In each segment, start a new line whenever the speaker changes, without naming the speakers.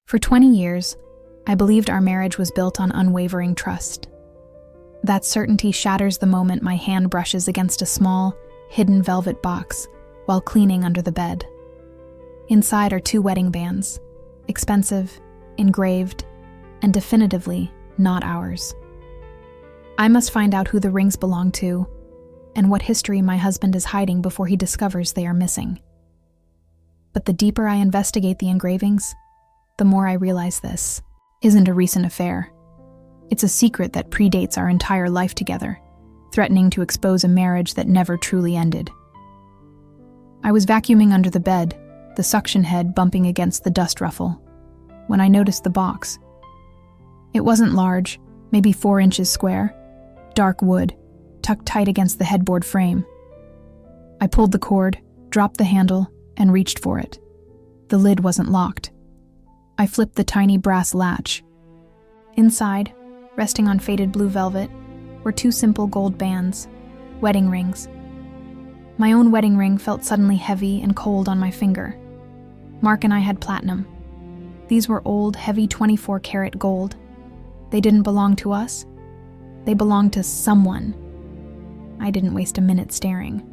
For 20 years, I believed our marriage was built on unwavering trust. That certainty shatters the moment my hand brushes against a small, hidden velvet box while cleaning under the bed. Inside are 2 wedding bands, expensive, engraved, and definitively not ours. I must find out who the rings belong to and what history my husband is hiding before he discovers they are missing. But the deeper I investigate the engravings, the more I realize this isn't a recent affair. It's a secret that predates our entire life together, threatening to expose a marriage that never truly ended. I was vacuuming under the bed, the suction head bumping against the dust ruffle, when I noticed the box. It wasn't large, maybe 4 inches square, dark wood, tucked tight against the headboard frame. I pulled the cord, dropped the handle, and reached for it. The lid wasn't locked. I flipped the tiny brass latch. Inside, resting on faded blue velvet, were 2 simple gold bands, wedding rings. My own wedding ring felt suddenly heavy and cold on my finger. Mark and I had platinum. These were old, heavy 24-karat gold. They didn't belong to us. They belonged to someone. I didn't waste a minute staring.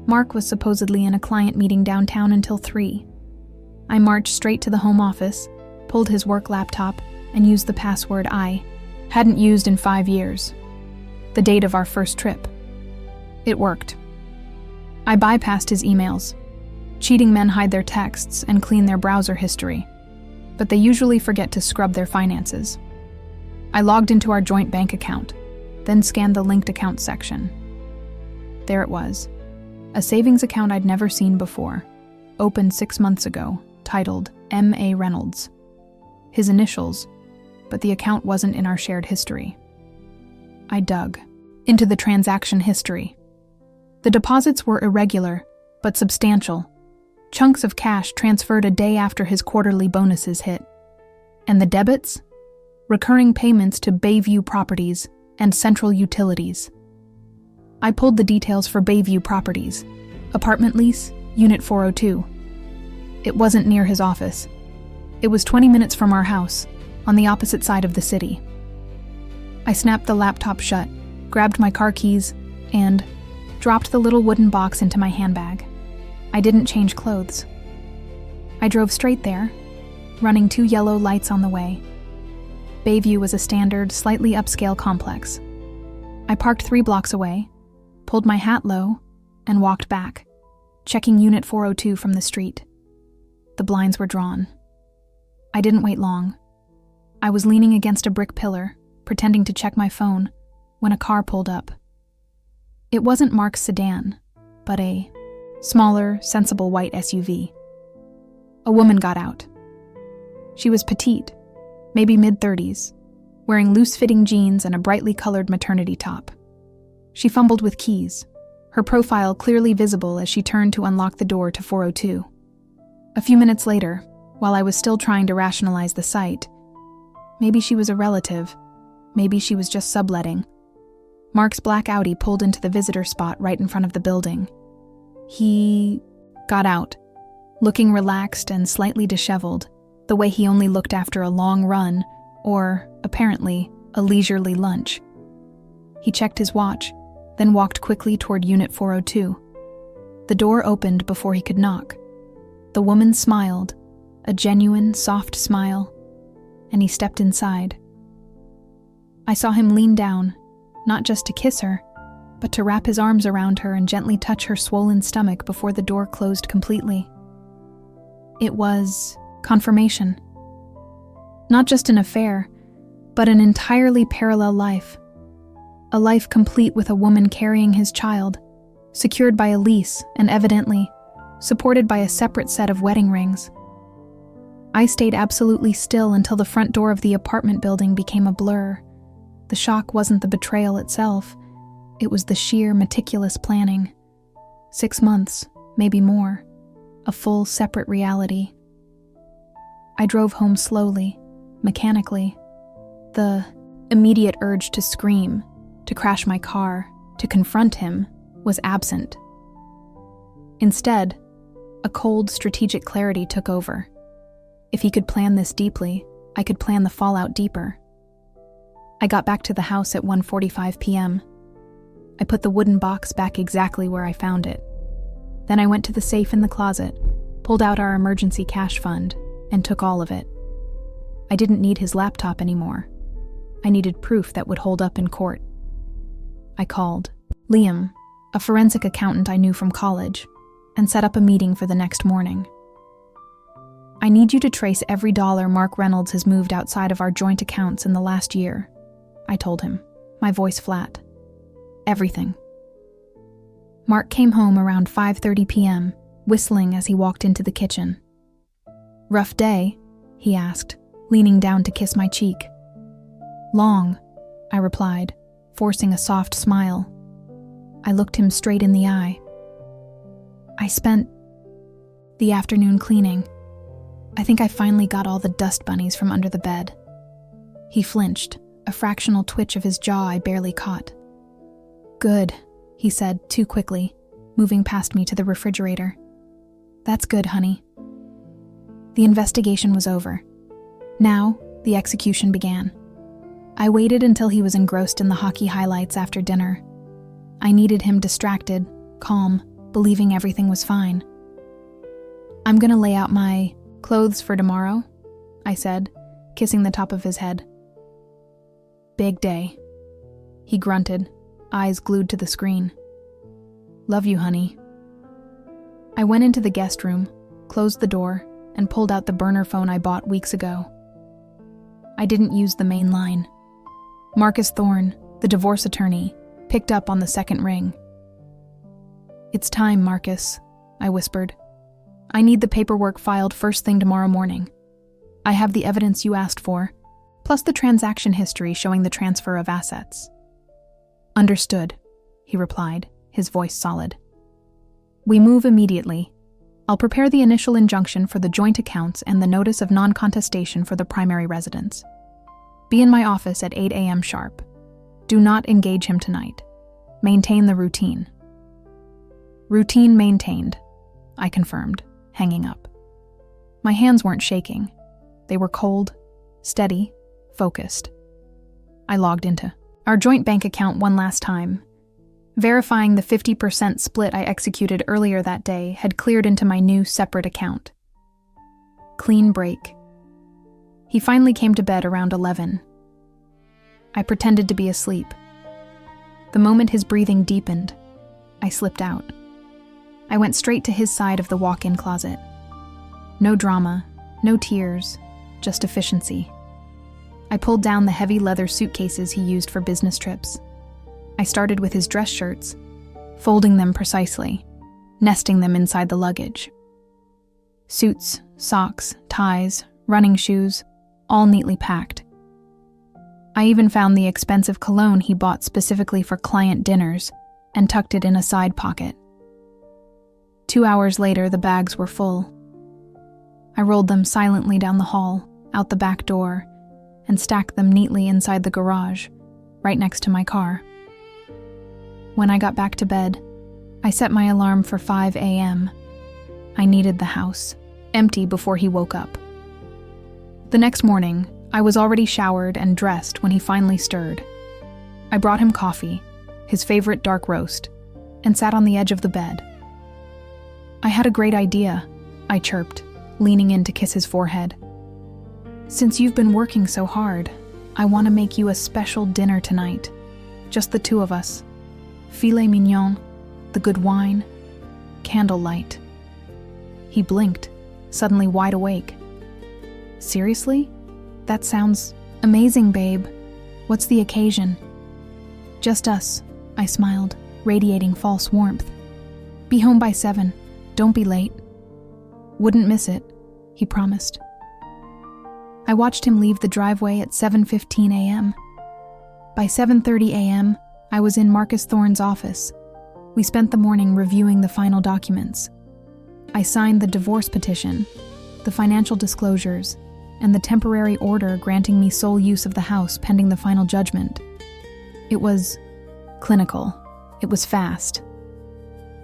Mark was supposedly in a client meeting downtown until 3. I marched straight to the home office, pulled his work laptop, and used the password I hadn't used in 5 years. The date of our first trip. It worked. I bypassed his emails. Cheating men hide their texts and clean their browser history, but they usually forget to scrub their finances. I logged into our joint bank account, then scanned the linked account section. There it was, a savings account I'd never seen before, opened 6 months ago, titled M.A. Reynolds. His initials, but the account wasn't in our shared history. I dug into the transaction history. The deposits were irregular, but substantial. Chunks of cash transferred a day after his quarterly bonuses hit. And the debits? Recurring payments to Bayview Properties and Central Utilities. I pulled the details for Bayview Properties, apartment lease, Unit 402. It wasn't near his office. It was 20 minutes from our house, on the opposite side of the city. I snapped the laptop shut, grabbed my car keys, and dropped the little wooden box into my handbag. I didn't change clothes. I drove straight there, running 2 yellow lights on the way. Bayview was a standard, slightly upscale complex. I parked 3 blocks away, pulled my hat low, and walked back, checking Unit 402 from the street. The blinds were drawn. I didn't wait long. I was leaning against a brick pillar, pretending to check my phone, when a car pulled up. It wasn't Mark's sedan, but a smaller, sensible white SUV. A woman got out. She was petite, maybe mid-30s, wearing loose-fitting jeans and a brightly colored maternity top. She fumbled with keys, her profile clearly visible as she turned to unlock the door to 402. A few minutes later, while I was still trying to rationalize the sight, maybe she was a relative, maybe she was just subletting, Mark's black Audi pulled into the visitor spot right in front of the building. He got out, looking relaxed and slightly disheveled, the way he only looked after a long run, or, apparently, a leisurely lunch. He checked his watch, then walked quickly toward Unit 402. The door opened before he could knock. The woman smiled, a genuine, soft smile, and he stepped inside. I saw him lean down, not just to kiss her, but to wrap his arms around her and gently touch her swollen stomach before the door closed completely. It was confirmation. Not just an affair, but an entirely parallel life. A life complete with a woman carrying his child, secured by a lease and evidently supported by a separate set of wedding rings. I stayed absolutely still until the front door of the apartment building became a blur. The shock wasn't the betrayal itself. It was the sheer, meticulous planning. 6 months, maybe more. A full, separate reality. I drove home slowly, mechanically. The immediate urge to scream, to crash my car, to confront him, was absent. Instead, a cold, strategic clarity took over. If he could plan this deeply, I could plan the fallout deeper. I got back to the house at 1:45 p.m. I put the wooden box back exactly where I found it. Then I went to the safe in the closet, pulled out our emergency cash fund, and took all of it. I didn't need his laptop anymore. I needed proof that would hold up in court. I called Liam, a forensic accountant I knew from college, and set up a meeting for the next morning. I need you to trace every dollar Mark Reynolds has moved outside of our joint accounts in the last year, I told him, my voice flat. Everything. Mark came home around 5:30 p.m., whistling as he walked into the kitchen. "Rough day?" he asked, leaning down to kiss my cheek. "Long," I replied, forcing a soft smile. I looked him straight in the eye. "I spent the afternoon cleaning. I think I finally got all the dust bunnies from under the bed." He flinched, a fractional twitch of his jaw I barely caught. "Good," he said too quickly, moving past me to the refrigerator. "That's good, honey." The investigation was over. Now, the execution began. I waited until he was engrossed in the hockey highlights after dinner. I needed him distracted, calm, believing everything was fine. "I'm gonna lay out my clothes for tomorrow," I said, kissing the top of his head. "Big day," he grunted, eyes glued to the screen. "Love you, honey." I went into the guest room, closed the door, and pulled out the burner phone I bought weeks ago. I didn't use the main line. Marcus Thorne, the divorce attorney, picked up on the second ring. "It's time, Marcus," I whispered. "I need the paperwork filed first thing tomorrow morning. I have the evidence you asked for, plus the transaction history showing the transfer of assets." "Understood," he replied, his voice solid. "We move immediately. I'll prepare the initial injunction for the joint accounts and the notice of non-contestation for the primary residence. Be in my office at 8 a.m. sharp. Do not engage him tonight. Maintain the routine." "Routine maintained," I confirmed, hanging up. My hands weren't shaking. They were cold, steady, focused. I logged into our joint bank account one last time. Verifying the 50% split I executed earlier that day had cleared into my new separate account. Clean break. He finally came to bed around 11. I pretended to be asleep. The moment his breathing deepened, I slipped out. I went straight to his side of the walk-in closet. No drama, no tears, just efficiency. I pulled down the heavy leather suitcases he used for business trips. I started with his dress shirts, folding them precisely, nesting them inside the luggage. Suits, socks, ties, running shoes, all neatly packed. I even found the expensive cologne he bought specifically for client dinners and tucked it in a side pocket. 2 hours later, the bags were full. I rolled them silently down the hall, out the back door, and stacked them neatly inside the garage, right next to my car. When I got back to bed, I set my alarm for 5 a.m. I needed the house, empty before he woke up. The next morning, I was already showered and dressed when he finally stirred. I brought him coffee, his favorite dark roast, and sat on the edge of the bed. "I had a great idea," I chirped, leaning in to kiss his forehead. "Since you've been working so hard, I want to make you a special dinner tonight. Just the two of us. Filet mignon, the good wine, candlelight." He blinked, suddenly wide awake. "Seriously? That sounds amazing, babe. What's the occasion?" "Just us," I smiled, radiating false warmth. "Be home by 7. Don't be late." "Wouldn't miss it," he promised. I watched him leave the driveway at 7:15 a.m. By 7:30 a.m., I was in Marcus Thorne's office. We spent the morning reviewing the final documents. I signed the divorce petition, the financial disclosures, and the temporary order granting me sole use of the house pending the final judgment. It was clinical. It was fast.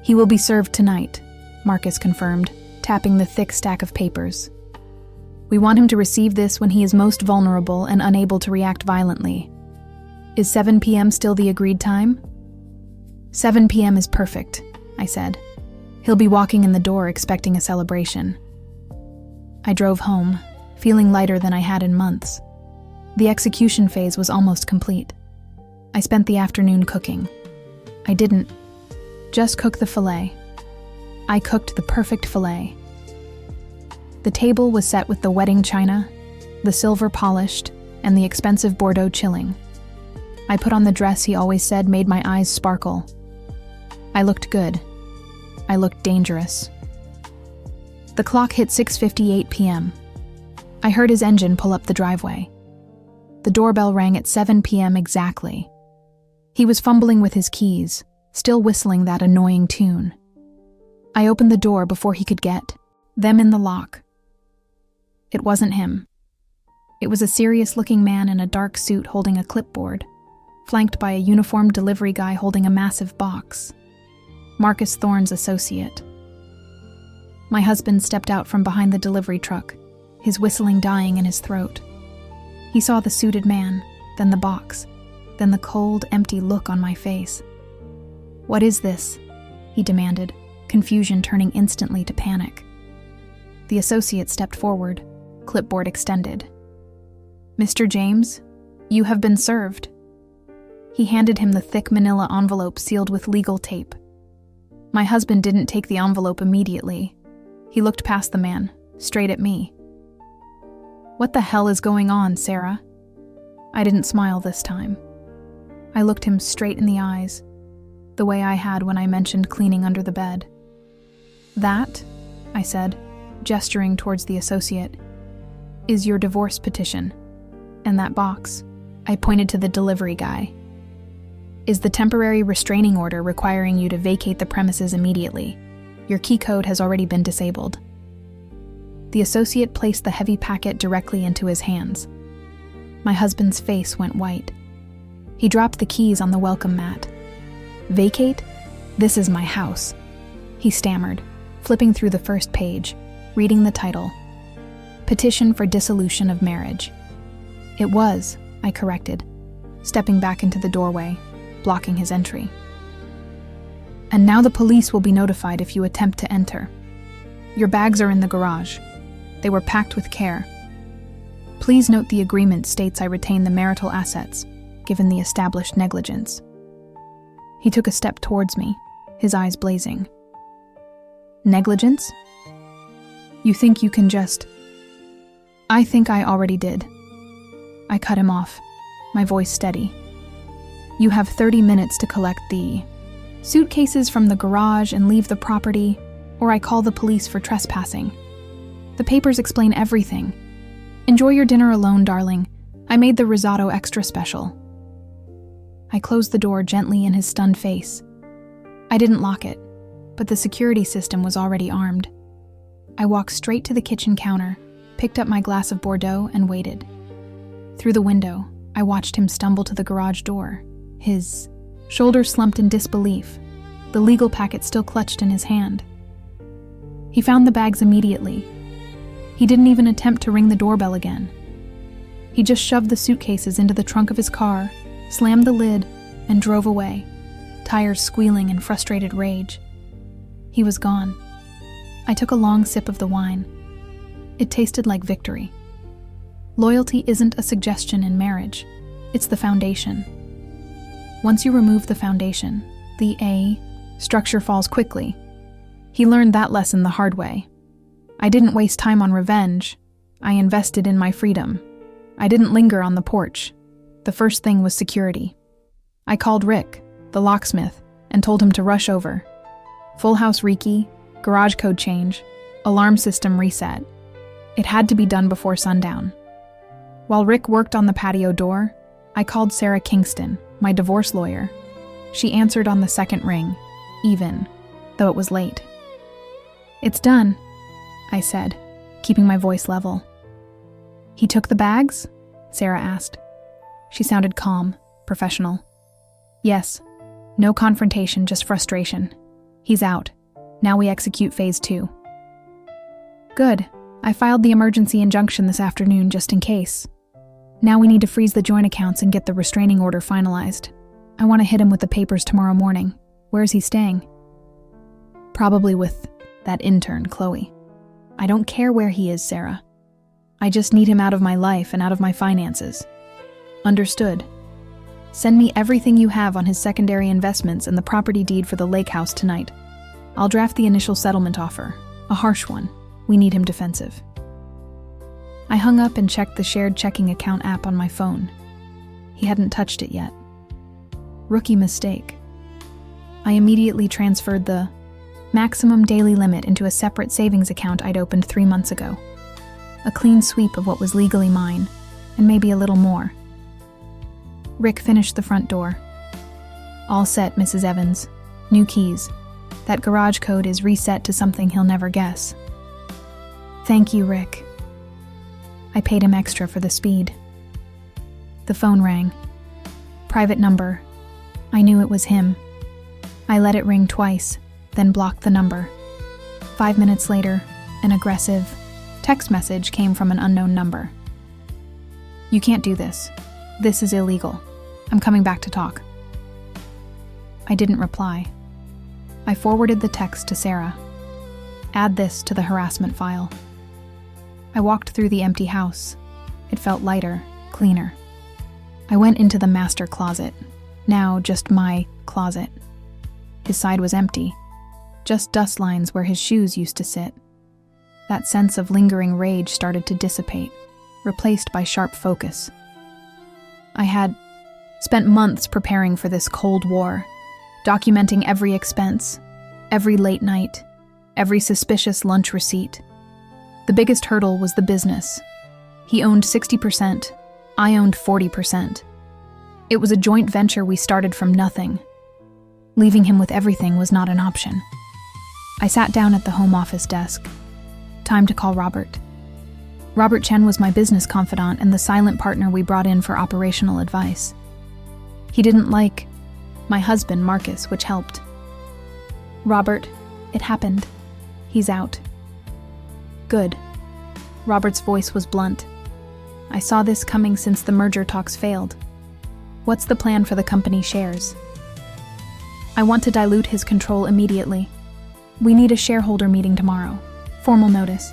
"He will be served tonight," Marcus confirmed, tapping the thick stack of papers. We want him to receive this when he is most vulnerable and unable to react violently. Is 7 p.m. still the agreed time? 7 p.m. is perfect, I said. He'll be walking in the door expecting a celebration. I drove home, feeling lighter than I had in months. The execution phase was almost complete. I spent the afternoon cooking. I didn't just cook the filet. I cooked the perfect filet. The table was set with the wedding china, the silver polished, and the expensive Bordeaux chilling. I put on the dress he always said made my eyes sparkle. I looked good. I looked dangerous. The clock hit 6:58 p.m. I heard his engine pull up the driveway. The doorbell rang at 7 p.m. exactly. He was fumbling with his keys, still whistling that annoying tune. I opened the door before he could get them in the lock. It wasn't him. It was a serious-looking man in a dark suit holding a clipboard, flanked by a uniformed delivery guy holding a massive box. Marcus Thorne's associate. My husband stepped out from behind the delivery truck, his whistling dying in his throat. He saw the suited man, then the box, then the cold, empty look on my face. "What is this?" he demanded, confusion turning instantly to panic. The associate stepped forward, clipboard extended. "Mr. James, you have been served." He handed him the thick manila envelope sealed with legal tape. My husband didn't take the envelope immediately. He looked past the man, straight at me. "What the hell is going on, Sarah?" I didn't smile this time. I looked him straight in the eyes, the way I had when I mentioned cleaning under the bed. "That," I said, gesturing towards the associate, "is your divorce petition. And that box," I pointed to the delivery guy, "is the temporary restraining order requiring you to vacate the premises immediately. Your key code has already been disabled." The associate placed the heavy packet directly into his hands. My husband's face went white. He dropped the keys on the welcome mat. "Vacate? This is my house," he stammered, flipping through the first page, reading the title, "Petition for Dissolution of Marriage." "It was," I corrected, stepping back into the doorway, blocking his entry. "And now the police will be notified if you attempt to enter. Your bags are in the garage. They were packed with care. Please note the agreement states I retain the marital assets, given the established negligence." He took a step towards me, his eyes blazing. "Negligence? You think you can just—" "I think I already did." I cut him off, my voice steady. "You have 30 minutes to collect the suitcases from the garage and leave the property, or I call the police for trespassing. The papers explain everything. Enjoy your dinner alone, darling. I made the risotto extra special." I closed the door gently in his stunned face. I didn't lock it, but the security system was already armed. I walked straight to the kitchen counter, picked up my glass of Bordeaux, and waited. Through the window, I watched him stumble to the garage door, his shoulders slumped in disbelief, the legal packet still clutched in his hand. He found the bags immediately. He didn't even attempt to ring the doorbell again. He just shoved the suitcases into the trunk of his car, slammed the lid, and drove away, tires squealing in frustrated rage. He was gone. I took a long sip of the wine. It tasted like victory. Loyalty isn't a suggestion in marriage. It's the foundation. Once you remove the foundation, the structure falls quickly. He learned that lesson the hard way. I didn't waste time on revenge. I invested in my freedom. I didn't linger on the porch. The first thing was security. I called Rick, the locksmith, and told him to rush over. Full house recce, garage code change, alarm system reset. It had to be done before sundown. While Rick worked on the patio door, I called Sarah Kingston, my divorce lawyer. She answered on the second ring, even, though it was late. "It's done," I said, keeping my voice level. "He took the bags?" Sarah asked. She sounded calm, professional. "Yes. No confrontation, just frustration. He's out. Now we execute phase 2. "Good," I filed the emergency injunction this afternoon just in case. Now we need to freeze the joint accounts and get the restraining order finalized. I want to hit him with the papers tomorrow morning. Where is he staying? Probably with that intern, Chloe. I don't care where he is, Sarah. I just need him out of my life and out of my finances. Understood. Send me everything you have on his secondary investments and the property deed for the lake house tonight. I'll draft the initial settlement offer, a harsh one. We need him defensive. I hung up and checked the shared checking account app on my phone. He hadn't touched it yet. Rookie mistake. I immediately transferred the maximum daily limit into a separate savings account I'd opened 3 months ago. A clean sweep of what was legally mine, and maybe a little more. Rick finished the front door. All set, Mrs. Evans. New keys. That garage code is reset to something he'll never guess. Thank you, Rick. I paid him extra for the speed. The phone rang. Private number. I knew it was him. I let it ring twice, then blocked the number. 5 minutes later, an aggressive text message came from an unknown number. You can't do this. This is illegal. I'm coming back to talk. I didn't reply. I forwarded the text to Sarah. Add this to the harassment file. I walked through the empty house. It felt lighter, cleaner. I went into the master closet, now just my closet. His side was empty, just dust lines where his shoes used to sit. That sense of lingering rage started to dissipate, replaced by sharp focus. I had spent months preparing for this Cold War, documenting every expense, every late night, every suspicious lunch receipt. The biggest hurdle was the business. He owned 60%, I owned 40%. It was a joint venture we started from nothing. Leaving him with everything was not an option. I sat down at the home office desk. Time to call Robert. Robert Chen was my business confidant and the silent partner we brought in for operational advice. He didn't like my husband, Marcus, which helped. Robert, it happened. He's out. Good. Robert's voice was blunt. I saw this coming since the merger talks failed. What's the plan for the company shares? I want to dilute his control immediately. We need a shareholder meeting tomorrow. Formal notice.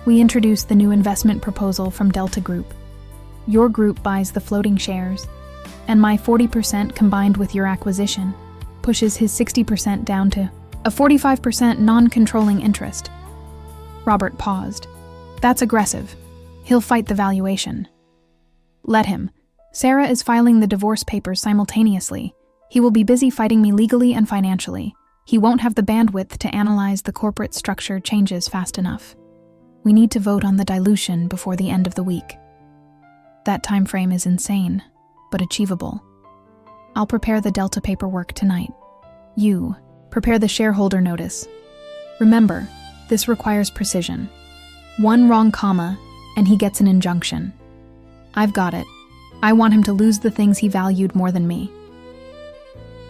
We introduce the new investment proposal from Delta Group. Your group buys the floating shares, and my 40% combined with your acquisition pushes his 60% down to a 45% non-controlling interest. Robert paused. That's aggressive. He'll fight the valuation. Let him. Sarah is filing the divorce papers simultaneously. He will be busy fighting me legally and financially. He won't have the bandwidth to analyze the corporate structure changes fast enough. We need to vote on the dilution before the end of the week. That time frame is insane, but achievable. I'll prepare the Delta paperwork tonight. You, prepare the shareholder notice. Remember, this requires precision. One wrong comma, and he gets an injunction. I've got it. I want him to lose the things he valued more than me.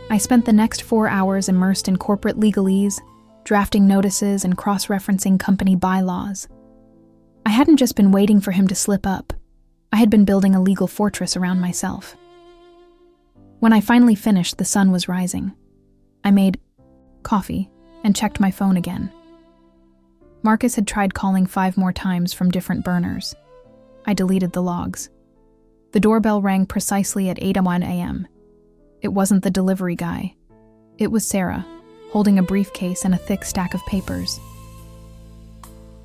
I spent the next 4 hours immersed in corporate legalese, drafting notices and cross-referencing company bylaws. I hadn't just been waiting for him to slip up. I had been building a legal fortress around myself. When I finally finished, the sun was rising. I made coffee and checked my phone again. Marcus had tried calling 5 more times from different burners. I deleted the logs. The doorbell rang precisely at 8:01 a.m. It wasn't the delivery guy. It was Sarah, holding a briefcase and a thick stack of papers.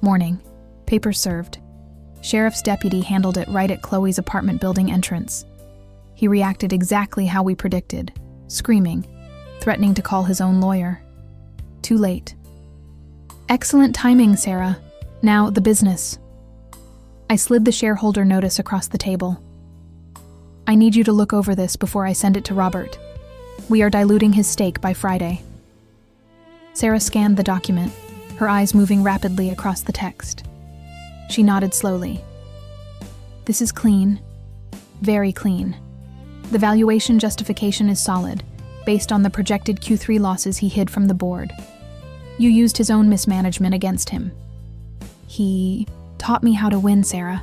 Morning. Papers served. Sheriff's deputy handled it right at Chloe's apartment building entrance. He reacted exactly how we predicted, screaming, threatening to call his own lawyer. Too late. Excellent timing, Sarah. Now, the business. I slid the shareholder notice across the table. I need you to look over this before I send it to Robert. We are diluting his stake by Friday. Sarah scanned the document, her eyes moving rapidly across the text. She nodded slowly. This is clean. Very clean. The valuation justification is solid, based on the projected Q3 losses he hid from the board. You used his own mismanagement against him. He taught me how to win, Sarah.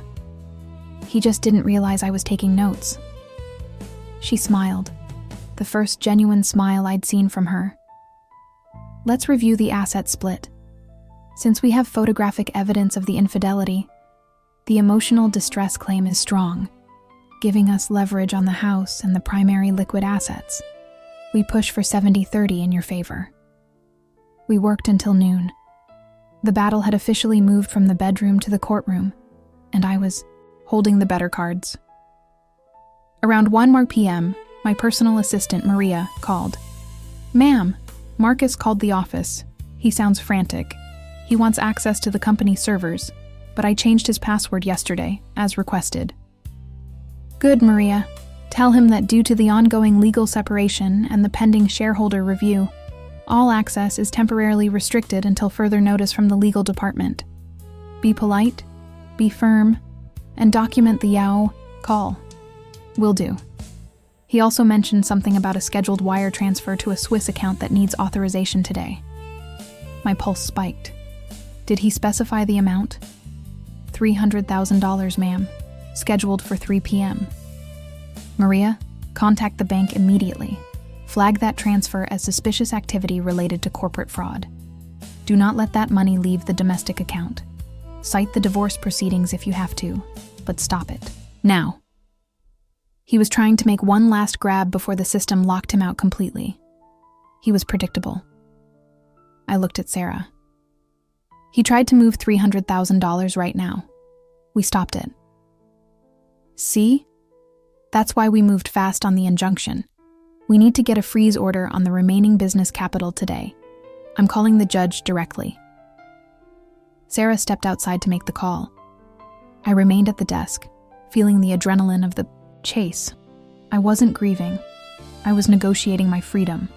He just didn't realize I was taking notes. She smiled, the first genuine smile I'd seen from her. Let's review the asset split. Since we have photographic evidence of the infidelity, the emotional distress claim is strong, giving us leverage on the house and the primary liquid assets. We push for 70-30 in your favor. We worked until noon. The battle had officially moved from the bedroom to the courtroom, and I was holding the better cards. Around 1 p.m., my personal assistant, Maria, called. "Ma'am, Marcus called the office. He sounds frantic. He wants access to the company servers, but I changed his password yesterday, as requested." "Good, Maria. Tell him that due to the ongoing legal separation and the pending shareholder review, all access is temporarily restricted until further notice from the legal department. Be polite, be firm, and document the Yao call." "Will do." He also mentioned something about a scheduled wire transfer to a Swiss account that needs authorization today. My pulse spiked. Did he specify the amount? $300,000, ma'am. Scheduled for 3 p.m. "Maria, contact the bank immediately. Flag that transfer as suspicious activity related to corporate fraud. Do not let that money leave the domestic account. Cite the divorce proceedings if you have to, but stop it. Now." He was trying to make one last grab before the system locked him out completely. He was predictable. I looked at Sarah. He tried to move $300,000 right now. We stopped it. "See? That's why we moved fast on the injunction. We need to get a freeze order on the remaining business capital today. I'm calling the judge directly." Sarah stepped outside to make the call. I remained at the desk, feeling the adrenaline of the chase. I wasn't grieving. I was negotiating my freedom,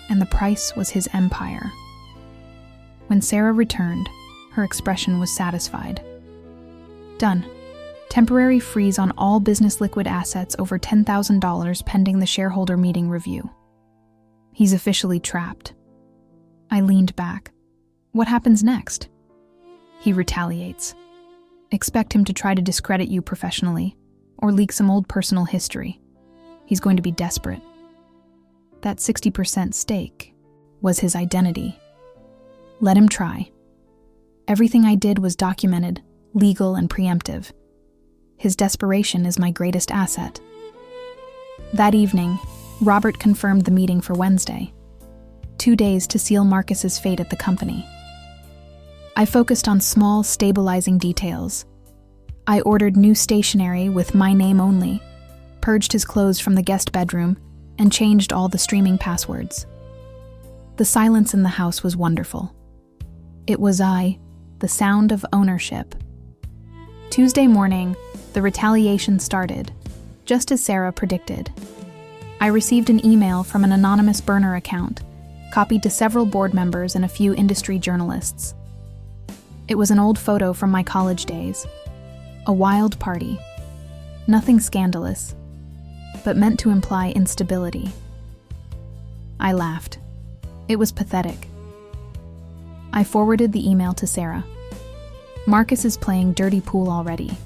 and the price was his empire. When Sarah returned, her expression was satisfied. "Done. Temporary freeze on all business liquid assets over $10,000 pending the shareholder meeting review. He's officially trapped." I leaned back. What happens next? He retaliates. Expect him to try to discredit you professionally, or leak some old personal history. He's going to be desperate. That 60% stake was his identity. Let him try. Everything I did was documented, legal and preemptive. His desperation is my greatest asset. That evening, Robert confirmed the meeting for Wednesday. 2 days to seal Marcus's fate at the company. I focused on small, stabilizing details. I ordered new stationery with my name only, purged his clothes from the guest bedroom, and changed all the streaming passwords. The silence in the house was wonderful. It was the sound of ownership. Tuesday morning, the retaliation started, just as Sarah predicted. I received an email from an anonymous burner account, copied to several board members and a few industry journalists. It was an old photo from my college days. A wild party. Nothing scandalous, but meant to imply instability. I laughed. It was pathetic. I forwarded the email to Sarah. "Marcus is playing dirty pool already.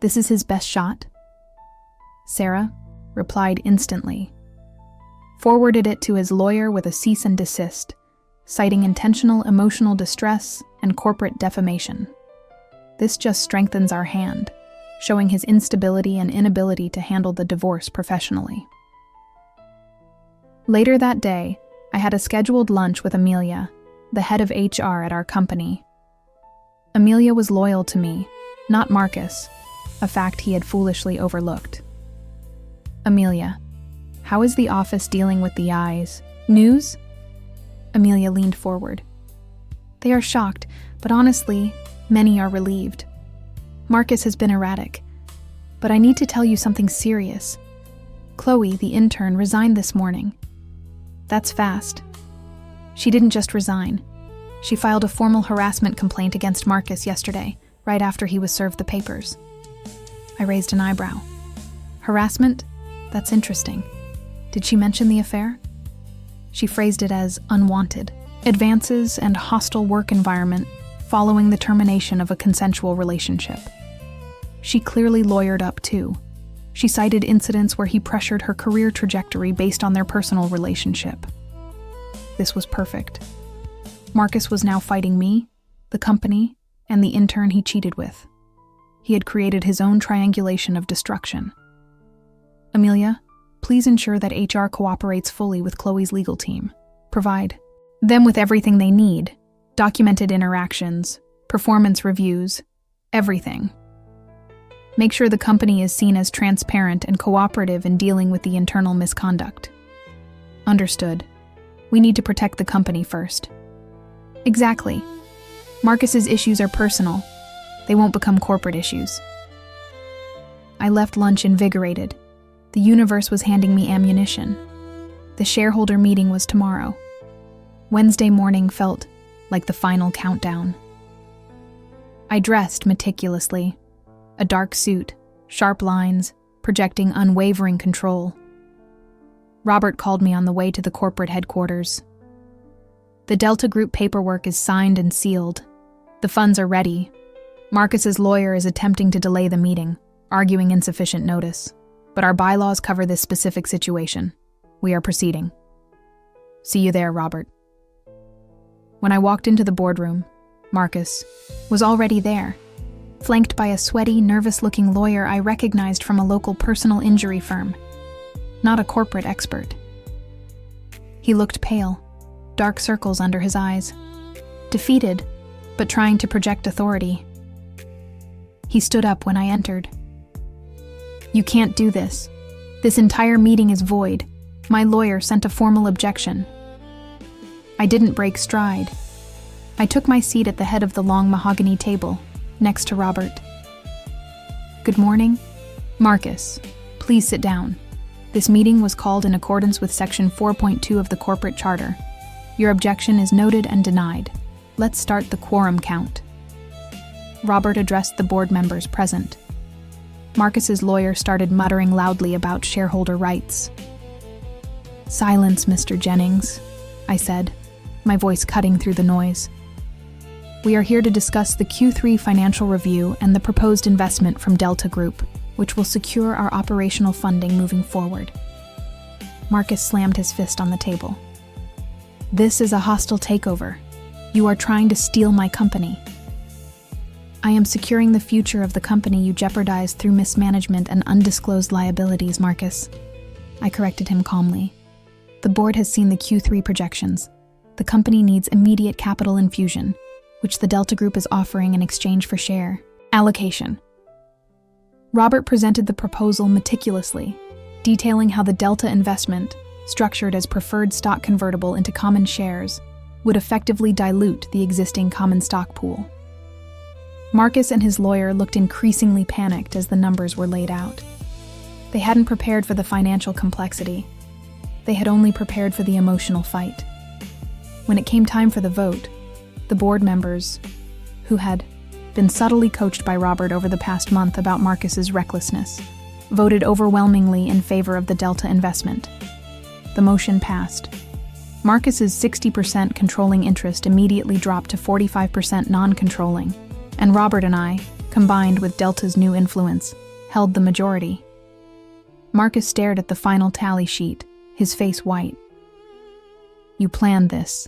This is his best shot?" Sarah replied instantly. Forwarded it to his lawyer with a cease and desist, citing intentional emotional distress and corporate defamation. This just strengthens our hand, showing his instability and inability to handle the divorce professionally. Later that day, I had a scheduled lunch with Amelia, the head of HR at our company. Amelia was loyal to me, not Marcus, a fact he had foolishly overlooked. "Amelia, how is the office dealing with the eyes? News?" Amelia leaned forward. "They are shocked, but honestly, many are relieved. Marcus has been erratic, but I need to tell you something serious. Chloe, the intern, resigned this morning. That's fast. She didn't just resign. She filed a formal harassment complaint against Marcus yesterday, right after he was served the papers." I raised an eyebrow. "Harassment? That's interesting. Did she mention the affair?" She phrased it as unwanted. Advances and hostile work environment following the termination of a consensual relationship. She clearly lawyered up too. She cited incidents where he pressured her career trajectory based on their personal relationship. This was perfect. Marcus was now fighting me, the company, and the intern he cheated with. He had created his own triangulation of destruction. Amelia, please ensure that HR cooperates fully with Chloe's legal team. Provide them with everything they need, documented interactions, performance reviews, everything. Make sure the company is seen as transparent and cooperative in dealing with the internal misconduct. Understood. We need to protect the company first. Exactly. Marcus's issues are personal. They won't become corporate issues. I left lunch invigorated. The universe was handing me ammunition. The shareholder meeting was tomorrow. Wednesday morning felt like the final countdown. I dressed meticulously. A dark suit, sharp lines, projecting unwavering control. Robert called me on the way to the corporate headquarters. The Delta Group paperwork is signed and sealed. The funds are ready. Marcus's lawyer is attempting to delay the meeting, arguing insufficient notice. But our bylaws cover this specific situation. We are proceeding. See you there, Robert. When I walked into the boardroom, Marcus was already there, flanked by a sweaty, nervous-looking lawyer I recognized from a local personal injury firm, not a corporate expert. He looked pale, dark circles under his eyes, defeated, but trying to project authority. He stood up when I entered. You can't do this. This entire meeting is void. My lawyer sent a formal objection. I didn't break stride. I took my seat at the head of the long mahogany table, next to Robert. Good morning. Marcus, please sit down. This meeting was called in accordance with Section 4.2 of the Corporate Charter. Your objection is noted and denied. Let's start the quorum count. Robert addressed the board members present. Marcus's lawyer started muttering loudly about shareholder rights. Silence, Mr. Jennings, I said, my voice cutting through the noise. We are here to discuss the Q3 financial review and the proposed investment from Delta Group, which will secure our operational funding moving forward. Marcus slammed his fist on the table. This is a hostile takeover. You are trying to steal my company. I am securing the future of the company you jeopardized through mismanagement and undisclosed liabilities, Marcus. I corrected him calmly. The board has seen the Q3 projections. The company needs immediate capital infusion, which the Delta Group is offering in exchange for share allocation. Robert presented the proposal meticulously, detailing how the Delta investment, structured as preferred stock convertible into common shares, would effectively dilute the existing common stock pool. Marcus and his lawyer looked increasingly panicked as the numbers were laid out. They hadn't prepared for the financial complexity. They had only prepared for the emotional fight. When it came time for the vote, the board members, who had been subtly coached by Robert over the past month about Marcus's recklessness, voted overwhelmingly in favor of the Delta investment. The motion passed. Marcus's 60% controlling interest immediately dropped to 45% non-controlling, and Robert and I, combined with Delta's new influence, held the majority. Marcus stared at the final tally sheet, his face white. You planned this,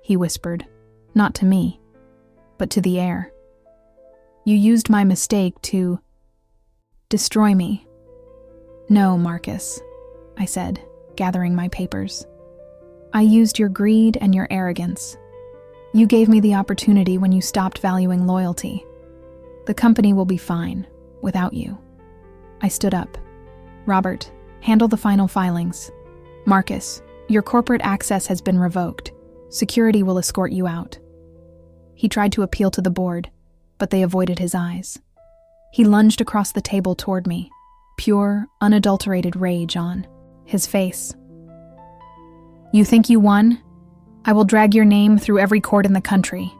he whispered, not to me, but to the air. You used my mistake to destroy me. No, Marcus, I said, gathering my papers. I used your greed and your arrogance. You gave me the opportunity when you stopped valuing loyalty. The company will be fine without you. I stood up. Robert, handle the final filings. Marcus, your corporate access has been revoked. Security will escort you out. He tried to appeal to the board, but they avoided his eyes. He lunged across the table toward me, pure, unadulterated rage on his face. You think you won? I will drag your name through every court in the country.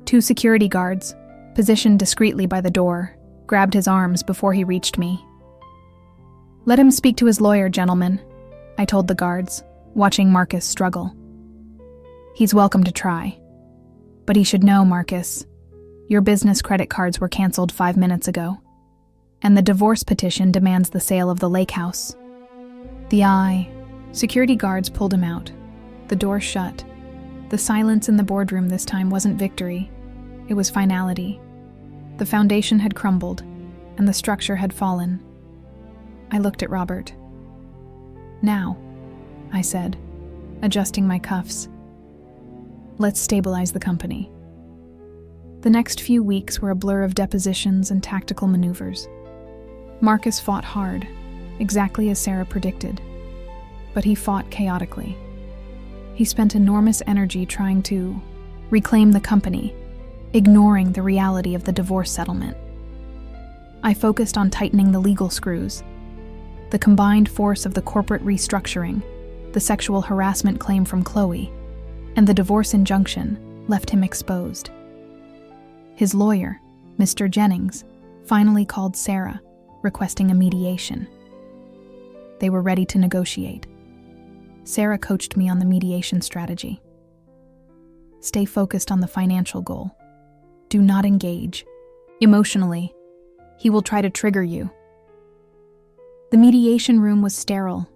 2 security guards, positioned discreetly by the door, grabbed his arms before he reached me. Let him speak to his lawyer, gentlemen, I told the guards, watching Marcus struggle. He's welcome to try. But he should know, Marcus. Your business credit cards were canceled 5 minutes ago, and the divorce petition demands the sale of the lake house. Security guards pulled him out. The door shut. The silence in the boardroom this time wasn't victory. It was finality. The foundation had crumbled, and the structure had fallen. I looked at Robert. Now, I said, adjusting my cuffs. Let's stabilize the company. The next few weeks were a blur of depositions and tactical maneuvers. Marcus fought hard, exactly as Sarah predicted, but he fought chaotically. He spent enormous energy trying to reclaim the company, ignoring the reality of the divorce settlement. I focused on tightening the legal screws. The combined force of the corporate restructuring, the sexual harassment claim from Chloe, and the divorce injunction left him exposed. His lawyer, Mr. Jennings, finally called Sarah, requesting a mediation. They were ready to negotiate. Sarah coached me on the mediation strategy. Stay focused on the financial goal. Do not engage. Emotionally, he will try to trigger you. The mediation room was sterile.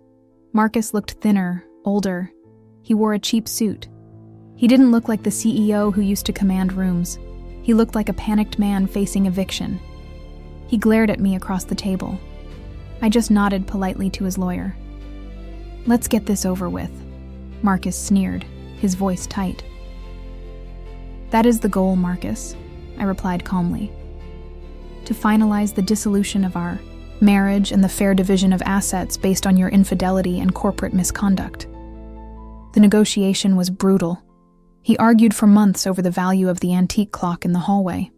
Marcus looked thinner, older. He wore a cheap suit. He didn't look like the CEO who used to command rooms. He looked like a panicked man facing eviction. He glared at me across the table. I just nodded politely to his lawyer. Let's get this over with, Marcus sneered, his voice tight. That is the goal, Marcus, I replied calmly. To finalize the dissolution of our marriage and the fair division of assets based on your infidelity and corporate misconduct. The negotiation was brutal. He argued for months over the value of the antique clock in the hallway.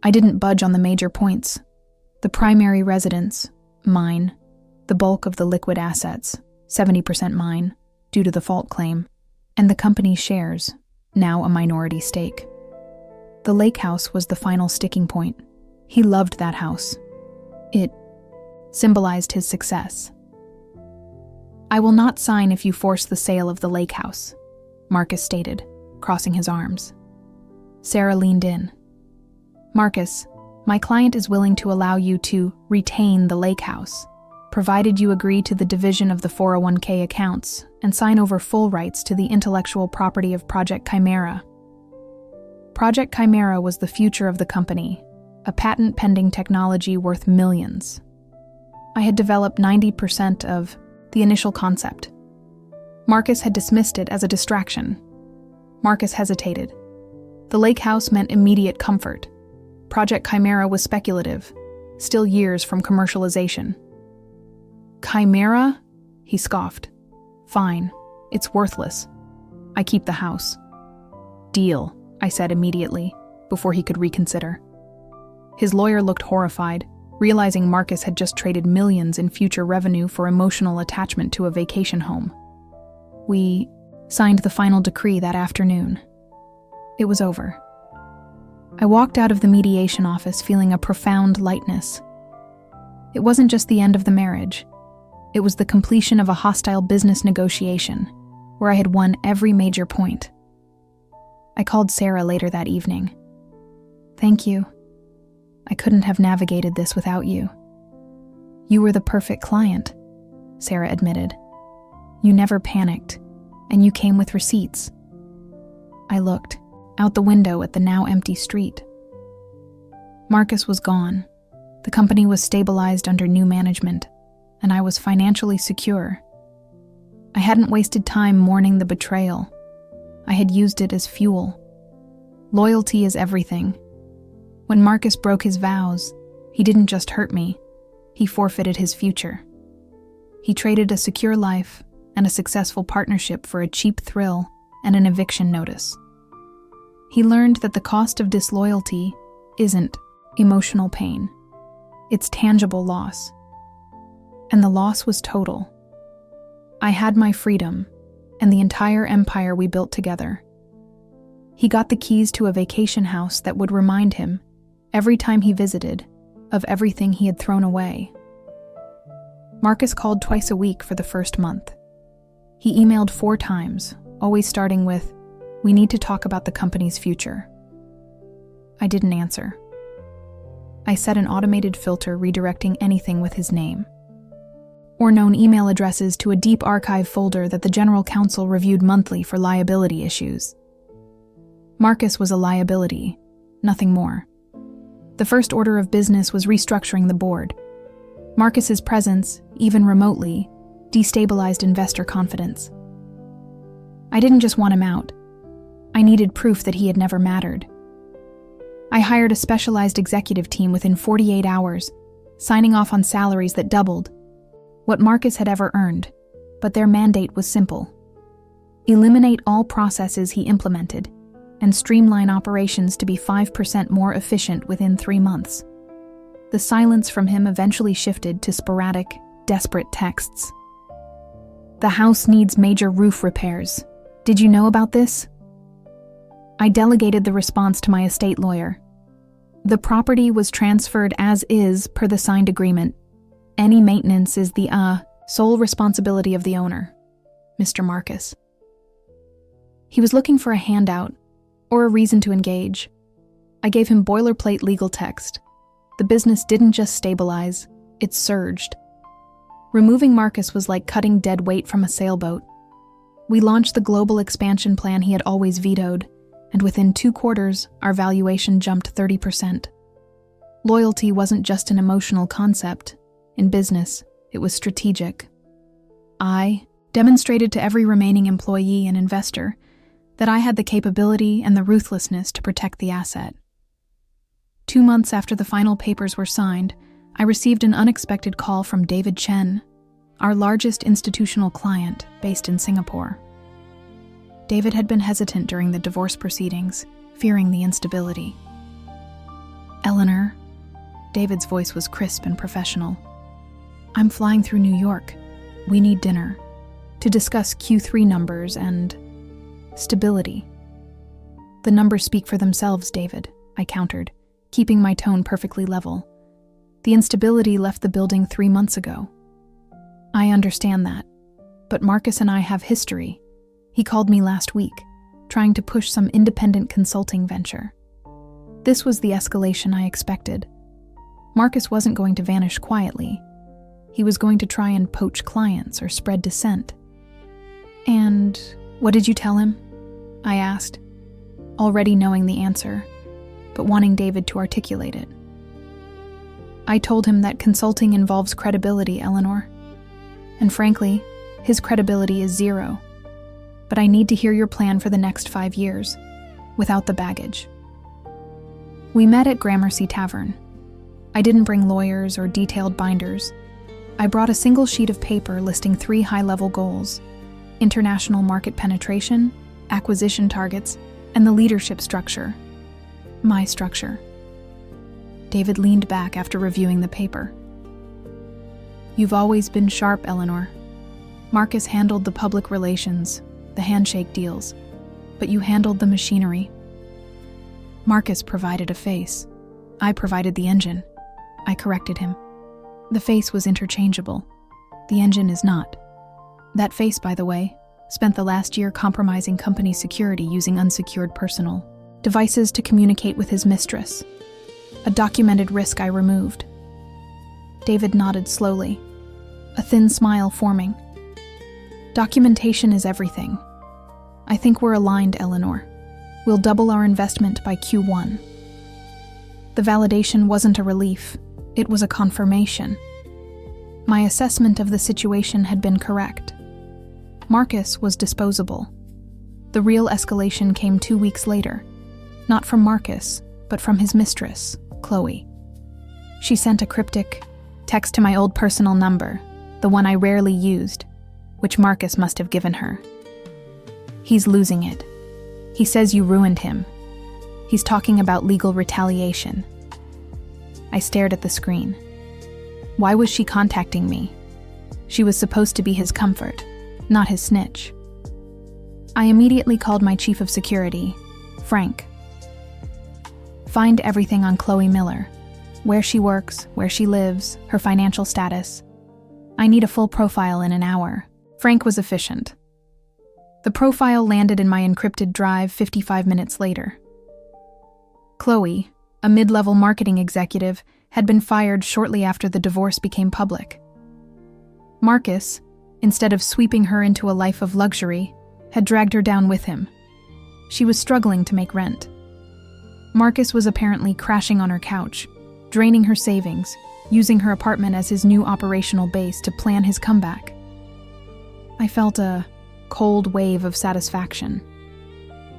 I didn't budge on the major points. The primary residence, mine. The bulk of the liquid assets, 70% mine, due to the fault claim. And the company's shares, now a minority stake. The lake house was the final sticking point. He loved that house. It symbolized his success. I will not sign if you force the sale of the lake house, Marcus stated, crossing his arms. Sarah leaned in. Marcus, my client is willing to allow you to retain the lake house, provided you agree to the division of the 401k accounts and sign over full rights to the intellectual property of Project Chimera. Project Chimera was the future of the company, a patent-pending technology worth millions. I had developed 90% of the initial concept. Marcus had dismissed it as a distraction. Marcus hesitated. The lake house meant immediate comfort. Project Chimera was speculative, still years from commercialization. Chimera? He scoffed. Fine, it's worthless. I keep the house. Deal, I said immediately, before he could reconsider. His lawyer looked horrified, realizing Marcus had just traded millions in future revenue for emotional attachment to a vacation home. We signed the final decree that afternoon. It was over. I walked out of the mediation office feeling a profound lightness. It wasn't just the end of the marriage. It was the completion of a hostile business negotiation, where I had won every major point. I called Sarah later that evening. Thank you. I couldn't have navigated this without you. You were the perfect client, Sarah admitted. You never panicked, and you came with receipts. I looked out the window at the now empty street. Marcus was gone. The company was stabilized under new management, and I was financially secure. I hadn't wasted time mourning the betrayal. I had used it as fuel. Loyalty is everything. When Marcus broke his vows, he didn't just hurt me, he forfeited his future. He traded a secure life and a successful partnership for a cheap thrill and an eviction notice. He learned that the cost of disloyalty isn't emotional pain. It's tangible loss. And the loss was total. I had my freedom and the entire empire we built together. He got the keys to a vacation house that would remind him, every time he visited, of everything he had thrown away. Marcus called twice a week for the first month. He emailed 4 times, always starting with, We need to talk about the company's future." I didn't answer. I set an automated filter redirecting anything with his name or known email addresses to a deep archive folder that the General Counsel reviewed monthly for liability issues. Marcus was a liability, nothing more. The first order of business was restructuring the board. Marcus's presence, even remotely, destabilized investor confidence. I didn't just want him out. I needed proof that he had never mattered. I hired a specialized executive team within 48 hours, signing off on salaries that doubled what Marcus had ever earned, but their mandate was simple: eliminate all processes he implemented and streamline operations to be 5% more efficient within 3 months. The silence from him eventually shifted to sporadic, desperate texts. "The house needs major roof repairs. Did you know about this?" I delegated the response to my estate lawyer. "The property was transferred as is per the signed agreement. Any maintenance is the sole responsibility of the owner, Mr. Marcus." He was looking for a handout or a reason to engage. I gave him boilerplate legal text. The business didn't just stabilize, it surged. Removing Marcus was like cutting dead weight from a sailboat. We launched the global expansion plan he had always vetoed, and within 2 quarters, our valuation jumped 30%. Loyalty wasn't just an emotional concept. In business, it was strategic. I demonstrated to every remaining employee and investor that I had the capability and the ruthlessness to protect the asset. 2 months after the final papers were signed, I received an unexpected call from David Chen, our largest institutional client based in Singapore. David had been hesitant during the divorce proceedings, fearing the instability. "Eleanor," David's voice was crisp and professional, "I'm flying through New York. We need dinner to discuss Q3 numbers and stability." "The numbers speak for themselves, David," I countered, keeping my tone perfectly level. "The instability left the building 3 months ago." "I understand that, but Marcus and I have history. He called me last week, trying to push some independent consulting venture." This was the escalation I expected. Marcus wasn't going to vanish quietly. He was going to try and poach clients or spread dissent. "And what did you tell him?" I asked, already knowing the answer, but wanting David to articulate it. "I told him that consulting involves credibility, Eleanor. And frankly, his credibility is 0. But I need to hear your plan for the next 5 years, without the baggage." We met at Gramercy Tavern. I didn't bring lawyers or detailed binders. I brought a single sheet of paper listing 3 high-level goals: international market penetration, acquisition targets, and the leadership structure. My structure. David leaned back after reviewing the paper. "You've always been sharp, Eleanor. Marcus handled the public relations, the handshake deals, but you handled the machinery." Marcus provided a face. I provided the engine. I corrected him. The face was interchangeable. The engine is not. That face, by the way, spent the last year compromising company security using unsecured personal devices to communicate with his mistress. A documented risk I removed. David nodded slowly, a thin smile forming. "Documentation is everything. I think we're aligned, Eleanor. We'll double our investment by Q1. The validation wasn't a relief. It was a confirmation. My assessment of the situation had been correct. Marcus was disposable. The real escalation came 2 weeks later, not from Marcus, but from his mistress, Chloe. She sent a cryptic text to my old personal number, the one I rarely used, which Marcus must have given her. "He's losing it. He says you ruined him. He's talking about legal retaliation." I stared at the screen. Why was she contacting me? She was supposed to be his comfort, not his snitch. I immediately called my chief of security, Frank. "Find everything on Chloe Miller. Where she works, where she lives, her financial status. I need a full profile in an hour." Frank was efficient. The profile landed in my encrypted drive 55 minutes later. Chloe, a mid-level marketing executive, had been fired shortly after the divorce became public. Marcus, instead of sweeping her into a life of luxury, had dragged her down with him. She was struggling to make rent. Marcus was apparently crashing on her couch, draining her savings, using her apartment as his new operational base to plan his comeback. I felt a cold wave of satisfaction.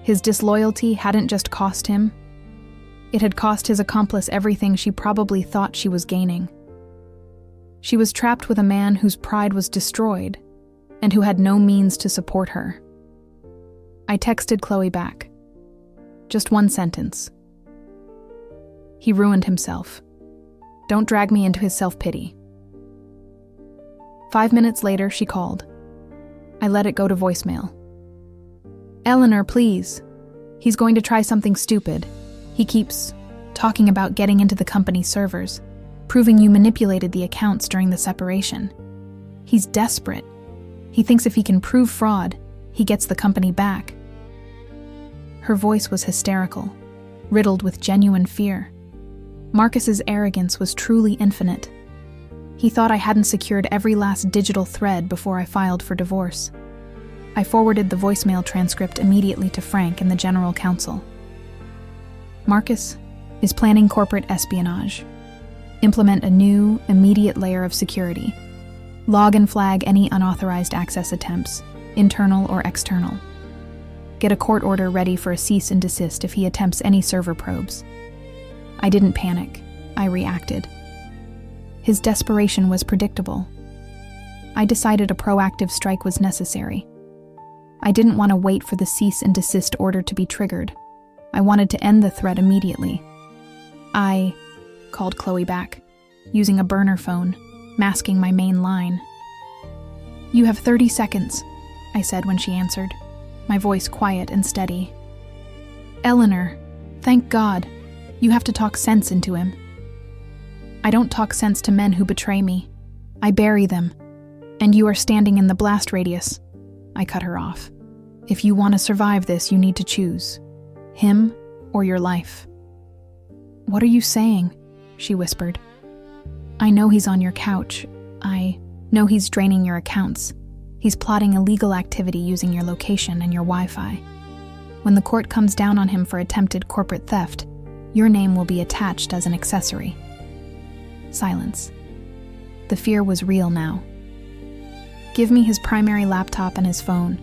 His disloyalty hadn't just cost him. It had cost his accomplice everything she probably thought she was gaining. She was trapped with a man whose pride was destroyed and who had no means to support her. I texted Chloe back. Just one sentence. He ruined himself. Don't drag me into his self-pity. 5 minutes later, she called. I let it go to voicemail. Eleanor, please. He's going to try something stupid. He keeps talking about getting into the company's servers, proving you manipulated the accounts during the separation. He's desperate. He thinks if he can prove fraud, he gets the company back. Her voice was hysterical, riddled with genuine fear. Marcus's arrogance was truly infinite. He thought I hadn't secured every last digital thread before I filed for divorce. I forwarded the voicemail transcript immediately to Frank and the general counsel. Marcus is planning corporate espionage. Implement a new, immediate layer of security. Log and flag any unauthorized access attempts, internal or external. Get a court order ready for a cease and desist if he attempts any server probes. I didn't panic. I reacted. His desperation was predictable. I decided a proactive strike was necessary. I didn't want to wait for the cease and desist order to be triggered. I wanted to end the threat immediately. I called Chloe back, using a burner phone, masking my main line. You have 30 seconds, I said when she answered, my voice quiet and steady. Eleanor, thank God. You have to talk sense into him. I don't talk sense to men who betray me. I bury them. And you are standing in the blast radius. I cut her off. If you want to survive this, you need to choose. Him or your life. What are you saying? She whispered. I know he's on your couch. I know he's draining your accounts. He's plotting illegal activity using your location and your Wi-Fi. When the court comes down on him for attempted corporate theft, your name will be attached as an accessory. Silence. The fear was real now. Give me his primary laptop and his phone.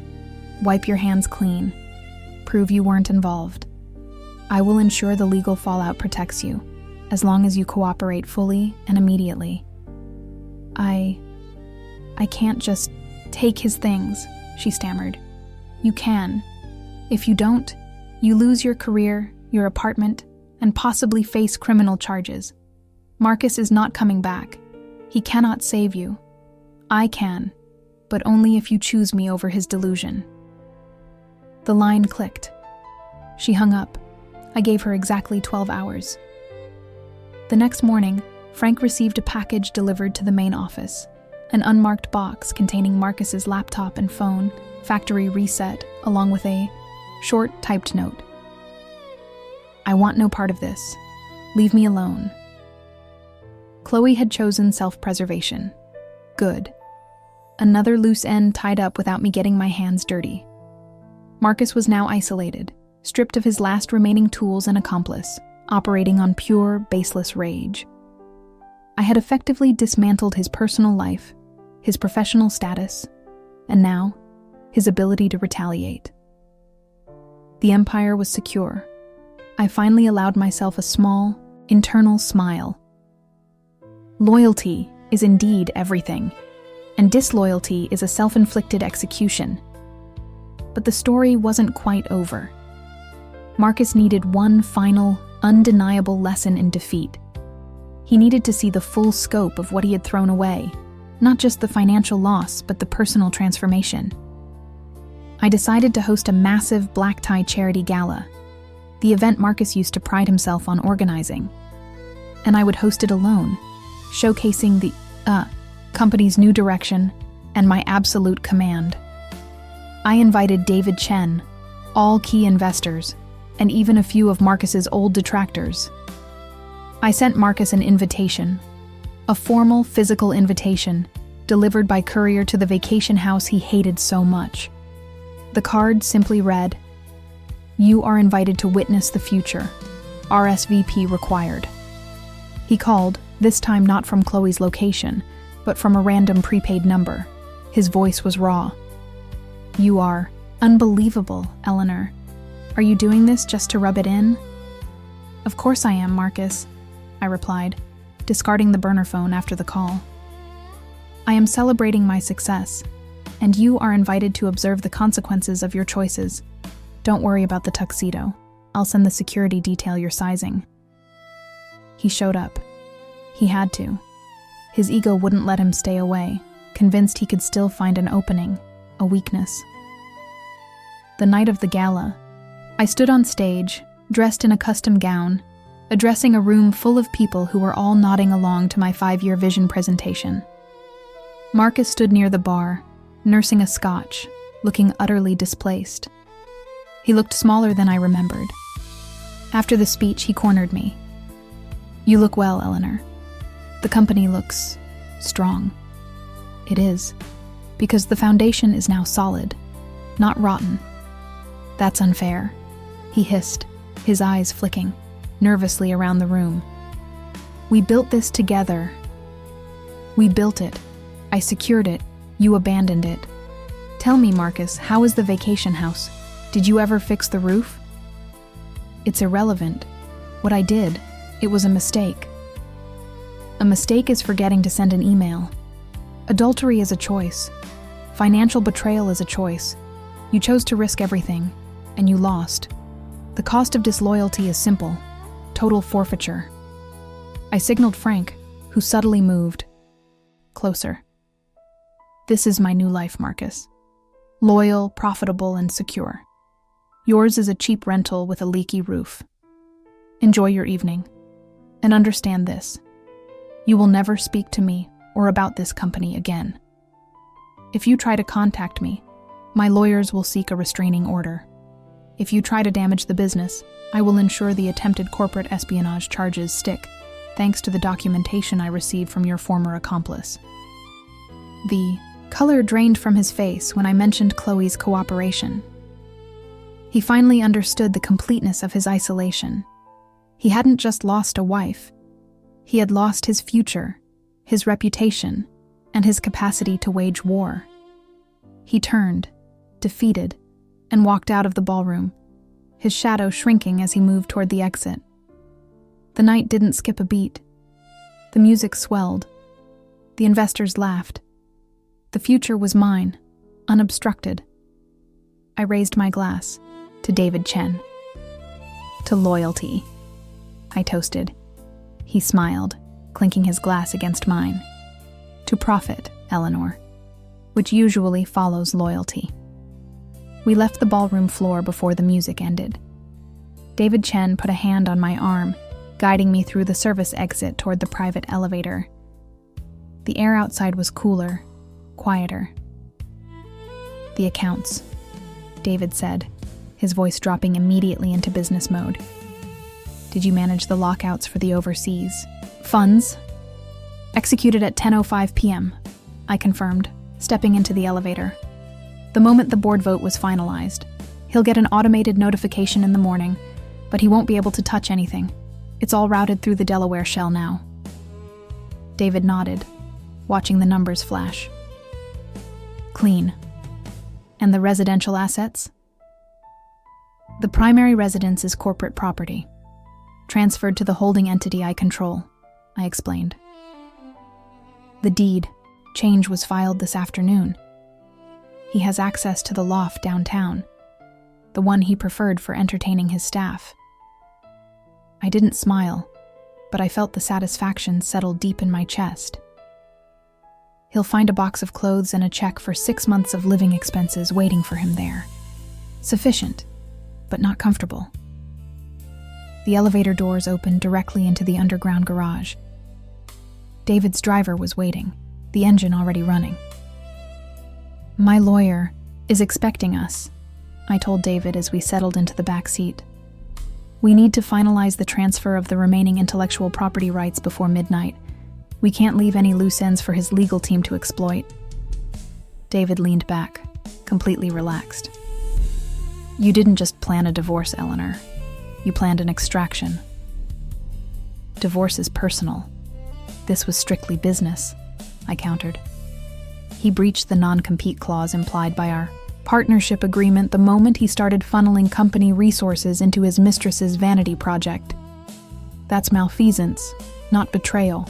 Wipe your hands clean. Prove you weren't involved. I will ensure the legal fallout protects you, as long as you cooperate fully and immediately. I can't just take his things, she stammered. You can. If you don't, you lose your career, your apartment, and possibly face criminal charges. Marcus is not coming back. He cannot save you. I can, but only if you choose me over his delusion. The line clicked. She hung up. I gave her exactly 12 hours. The next morning, Frank received a package delivered to the main office, an unmarked box containing Marcus's laptop and phone, factory reset, along with a short typed note. I want no part of this. Leave me alone. Chloe had chosen self-preservation. Good. Another loose end tied up without me getting my hands dirty. Marcus was now isolated, stripped of his last remaining tools and accomplice, operating on pure, baseless rage. I had effectively dismantled his personal life, his professional status, and now, his ability to retaliate. The empire was secure. I finally allowed myself a small, internal smile. Loyalty is indeed everything, and disloyalty is a self-inflicted execution. But the story wasn't quite over. Marcus needed one final, undeniable lesson in defeat. He needed to see the full scope of what he had thrown away, not just the financial loss, but the personal transformation. I decided to host a massive black tie charity gala, the event Marcus used to pride himself on organizing. And I would host it alone, showcasing the company's new direction and my absolute command. I invited David Chen, all key investors, and even a few of Marcus's old detractors. I sent Marcus an invitation, a formal physical invitation, delivered by courier to the vacation house he hated so much. The card simply read, "You are invited to witness the future. RSVP required." He called, this time not from Chloe's location, but from a random prepaid number. His voice was raw. "You are unbelievable, Eleanor. Are you doing this just to rub it in?" "Of course I am, Marcus," I replied, discarding the burner phone after the call. "I am celebrating my success, and you are invited to observe the consequences of your choices. Don't worry about the tuxedo. I'll send the security detail your sizing." He showed up. He had to. His ego wouldn't let him stay away, convinced he could still find an opening, a weakness. The night of the gala, I stood on stage, dressed in a custom gown, addressing a room full of people who were all nodding along to my 5-year vision presentation. Marcus stood near the bar, nursing a scotch, looking utterly displaced. He looked smaller than I remembered. After the speech, he cornered me. "You look well, Eleanor. The company looks strong." "It is, because the foundation is now solid, not rotten." "That's unfair," he hissed, his eyes flicking nervously around the room. "We built this together. We built it. I secured it. You abandoned it. Tell me, Marcus, how is the vacation house? Did you ever fix the roof?" "It's irrelevant. What I did, it was a mistake." "A mistake is forgetting to send an email. Adultery is a choice. Financial betrayal is a choice. You chose to risk everything, and you lost. The cost of disloyalty is simple: total forfeiture." I signaled Frank, who subtly moved closer. "This is my new life, Marcus. Loyal, profitable, and secure. Yours is a cheap rental with a leaky roof. Enjoy your evening. And understand this: you will never speak to me or about this company again. If you try to contact me, my lawyers will seek a restraining order. If you try to damage the business, I will ensure the attempted corporate espionage charges stick, thanks to the documentation I received from your former accomplice." The color drained from his face when I mentioned Chloe's cooperation. He finally understood the completeness of his isolation. He hadn't just lost a wife. He had lost his future, his reputation, and his capacity to wage war. He turned, defeated, and walked out of the ballroom, his shadow shrinking as he moved toward the exit. The night didn't skip a beat. The music swelled. The investors laughed. The future was mine, unobstructed. I raised my glass to David Chen. "To loyalty," I toasted. He smiled, clinking his glass against mine. "To profit, Eleanor, which usually follows loyalty." We left the ballroom floor before the music ended. David Chen put a hand on my arm, guiding me through the service exit toward the private elevator. The air outside was cooler, quieter. "The accounts," David said, his voice dropping immediately into business mode. "Did you manage the lockouts for the overseas funds?" "Executed at 10:05 p.m., I confirmed, stepping into the elevator. The moment the board vote was finalized, he'll get an automated notification in the morning, but he won't be able to touch anything. It's all routed through the Delaware shell now." David nodded, watching the numbers flash. "Clean. And the residential assets?" "The primary residence is corporate property, transferred to the holding entity I control," I explained. "The deed change was filed this afternoon. He has access to the loft downtown, the one he preferred for entertaining his staff." I didn't smile, but I felt the satisfaction settle deep in my chest. He'll find a box of clothes and a check for 6 months of living expenses waiting for him there. Sufficient, but not comfortable. The elevator doors opened directly into the underground garage. David's driver was waiting, the engine already running. "My lawyer," is expecting us, I told David as we settled into the back seat. We need to finalize the transfer of the remaining intellectual property rights before midnight. We can't leave any loose ends for his legal team to exploit. David leaned back, completely relaxed. You didn't just plan a divorce, Eleanor. You planned an extraction. Divorce is personal. This was strictly business, I countered. He breached the non-compete clause implied by our partnership agreement the moment he started funneling company resources into his mistress's vanity project. That's malfeasance, not betrayal.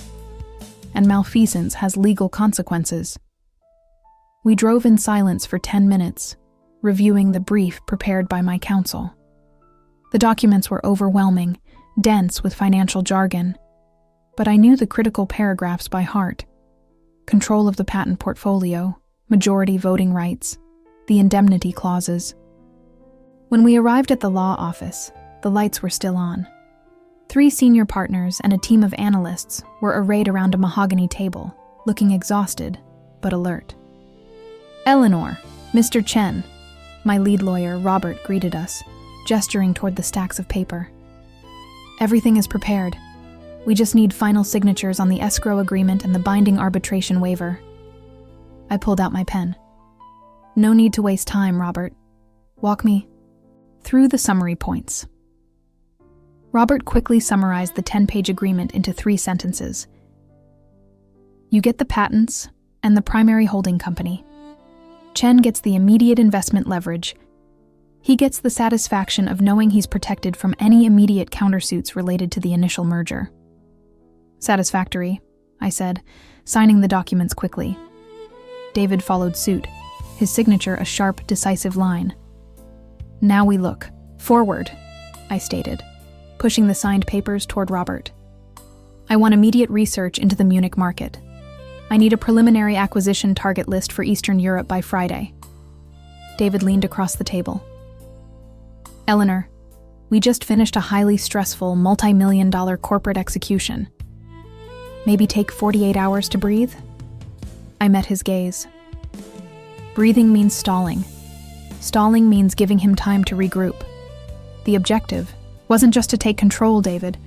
And malfeasance has legal consequences. We drove in silence for 10 minutes, reviewing the brief prepared by my counsel. The documents were overwhelming, dense with financial jargon, but I knew the critical paragraphs by heart. Control of the patent portfolio, majority voting rights, the indemnity clauses. When we arrived at the law office, the lights were still on. 3 senior partners and a team of analysts were arrayed around a mahogany table, looking exhausted but alert. Eleanor, Mr. Chen, my lead lawyer, Robert, greeted us, gesturing toward the stacks of paper. Everything is prepared. We just need final signatures on the escrow agreement and the binding arbitration waiver. I pulled out my pen. No need to waste time, Robert. Walk me through the summary points. Robert quickly summarized the 10-page agreement into 3 sentences. You get the patents and the primary holding company. Chen gets the immediate investment leverage. He gets the satisfaction of knowing he's protected from any immediate countersuits related to the initial merger. Satisfactory, I said, signing the documents quickly. David followed suit, his signature a sharp, decisive line. Now we look forward, I stated, pushing the signed papers toward Robert. I want immediate research into the Munich market. I need a preliminary acquisition target list for Eastern Europe by Friday. David leaned across the table. Eleanor, we just finished a highly stressful, multi-million-dollar corporate execution. Maybe take 48 hours to breathe? I met his gaze. Breathing means stalling. Stalling means giving him time to regroup. The objective wasn't just to take control, David.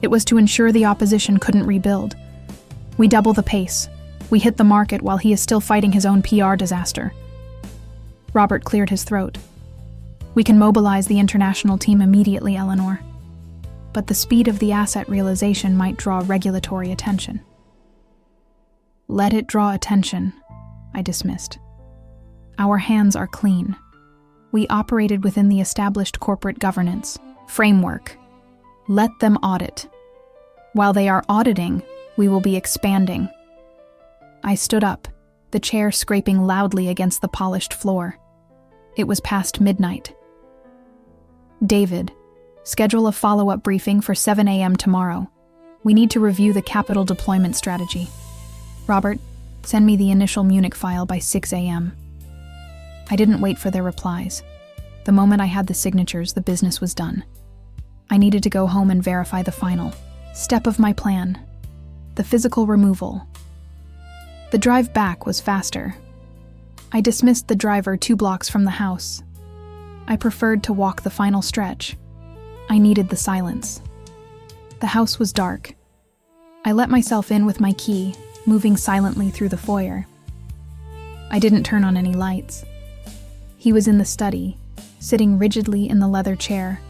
It was to ensure the opposition couldn't rebuild. We double the pace. We hit the market while he is still fighting his own PR disaster. Robert cleared his throat. We can mobilize the international team immediately, Eleanor. But the speed of the asset realization might draw regulatory attention. Let it draw attention, I dismissed. Our hands are clean. We operated within the established corporate governance framework. Let them audit. While they are auditing, we will be expanding. I stood up, the chair scraping loudly against the polished floor. It was past midnight. David, schedule a follow-up briefing for 7 a.m. tomorrow. We need to review the capital deployment strategy. Robert, send me the initial Munich file by 6 a.m. I didn't wait for their replies. The moment I had the signatures, the business was done. I needed to go home and verify the final step of my plan, the physical removal. The drive back was faster. I dismissed the driver 2 blocks from the house. I preferred to walk the final stretch. I needed the silence. The house was dark. I let myself in with my key, moving silently through the foyer. I didn't turn on any lights. He was in the study, sitting rigidly in the leather chair,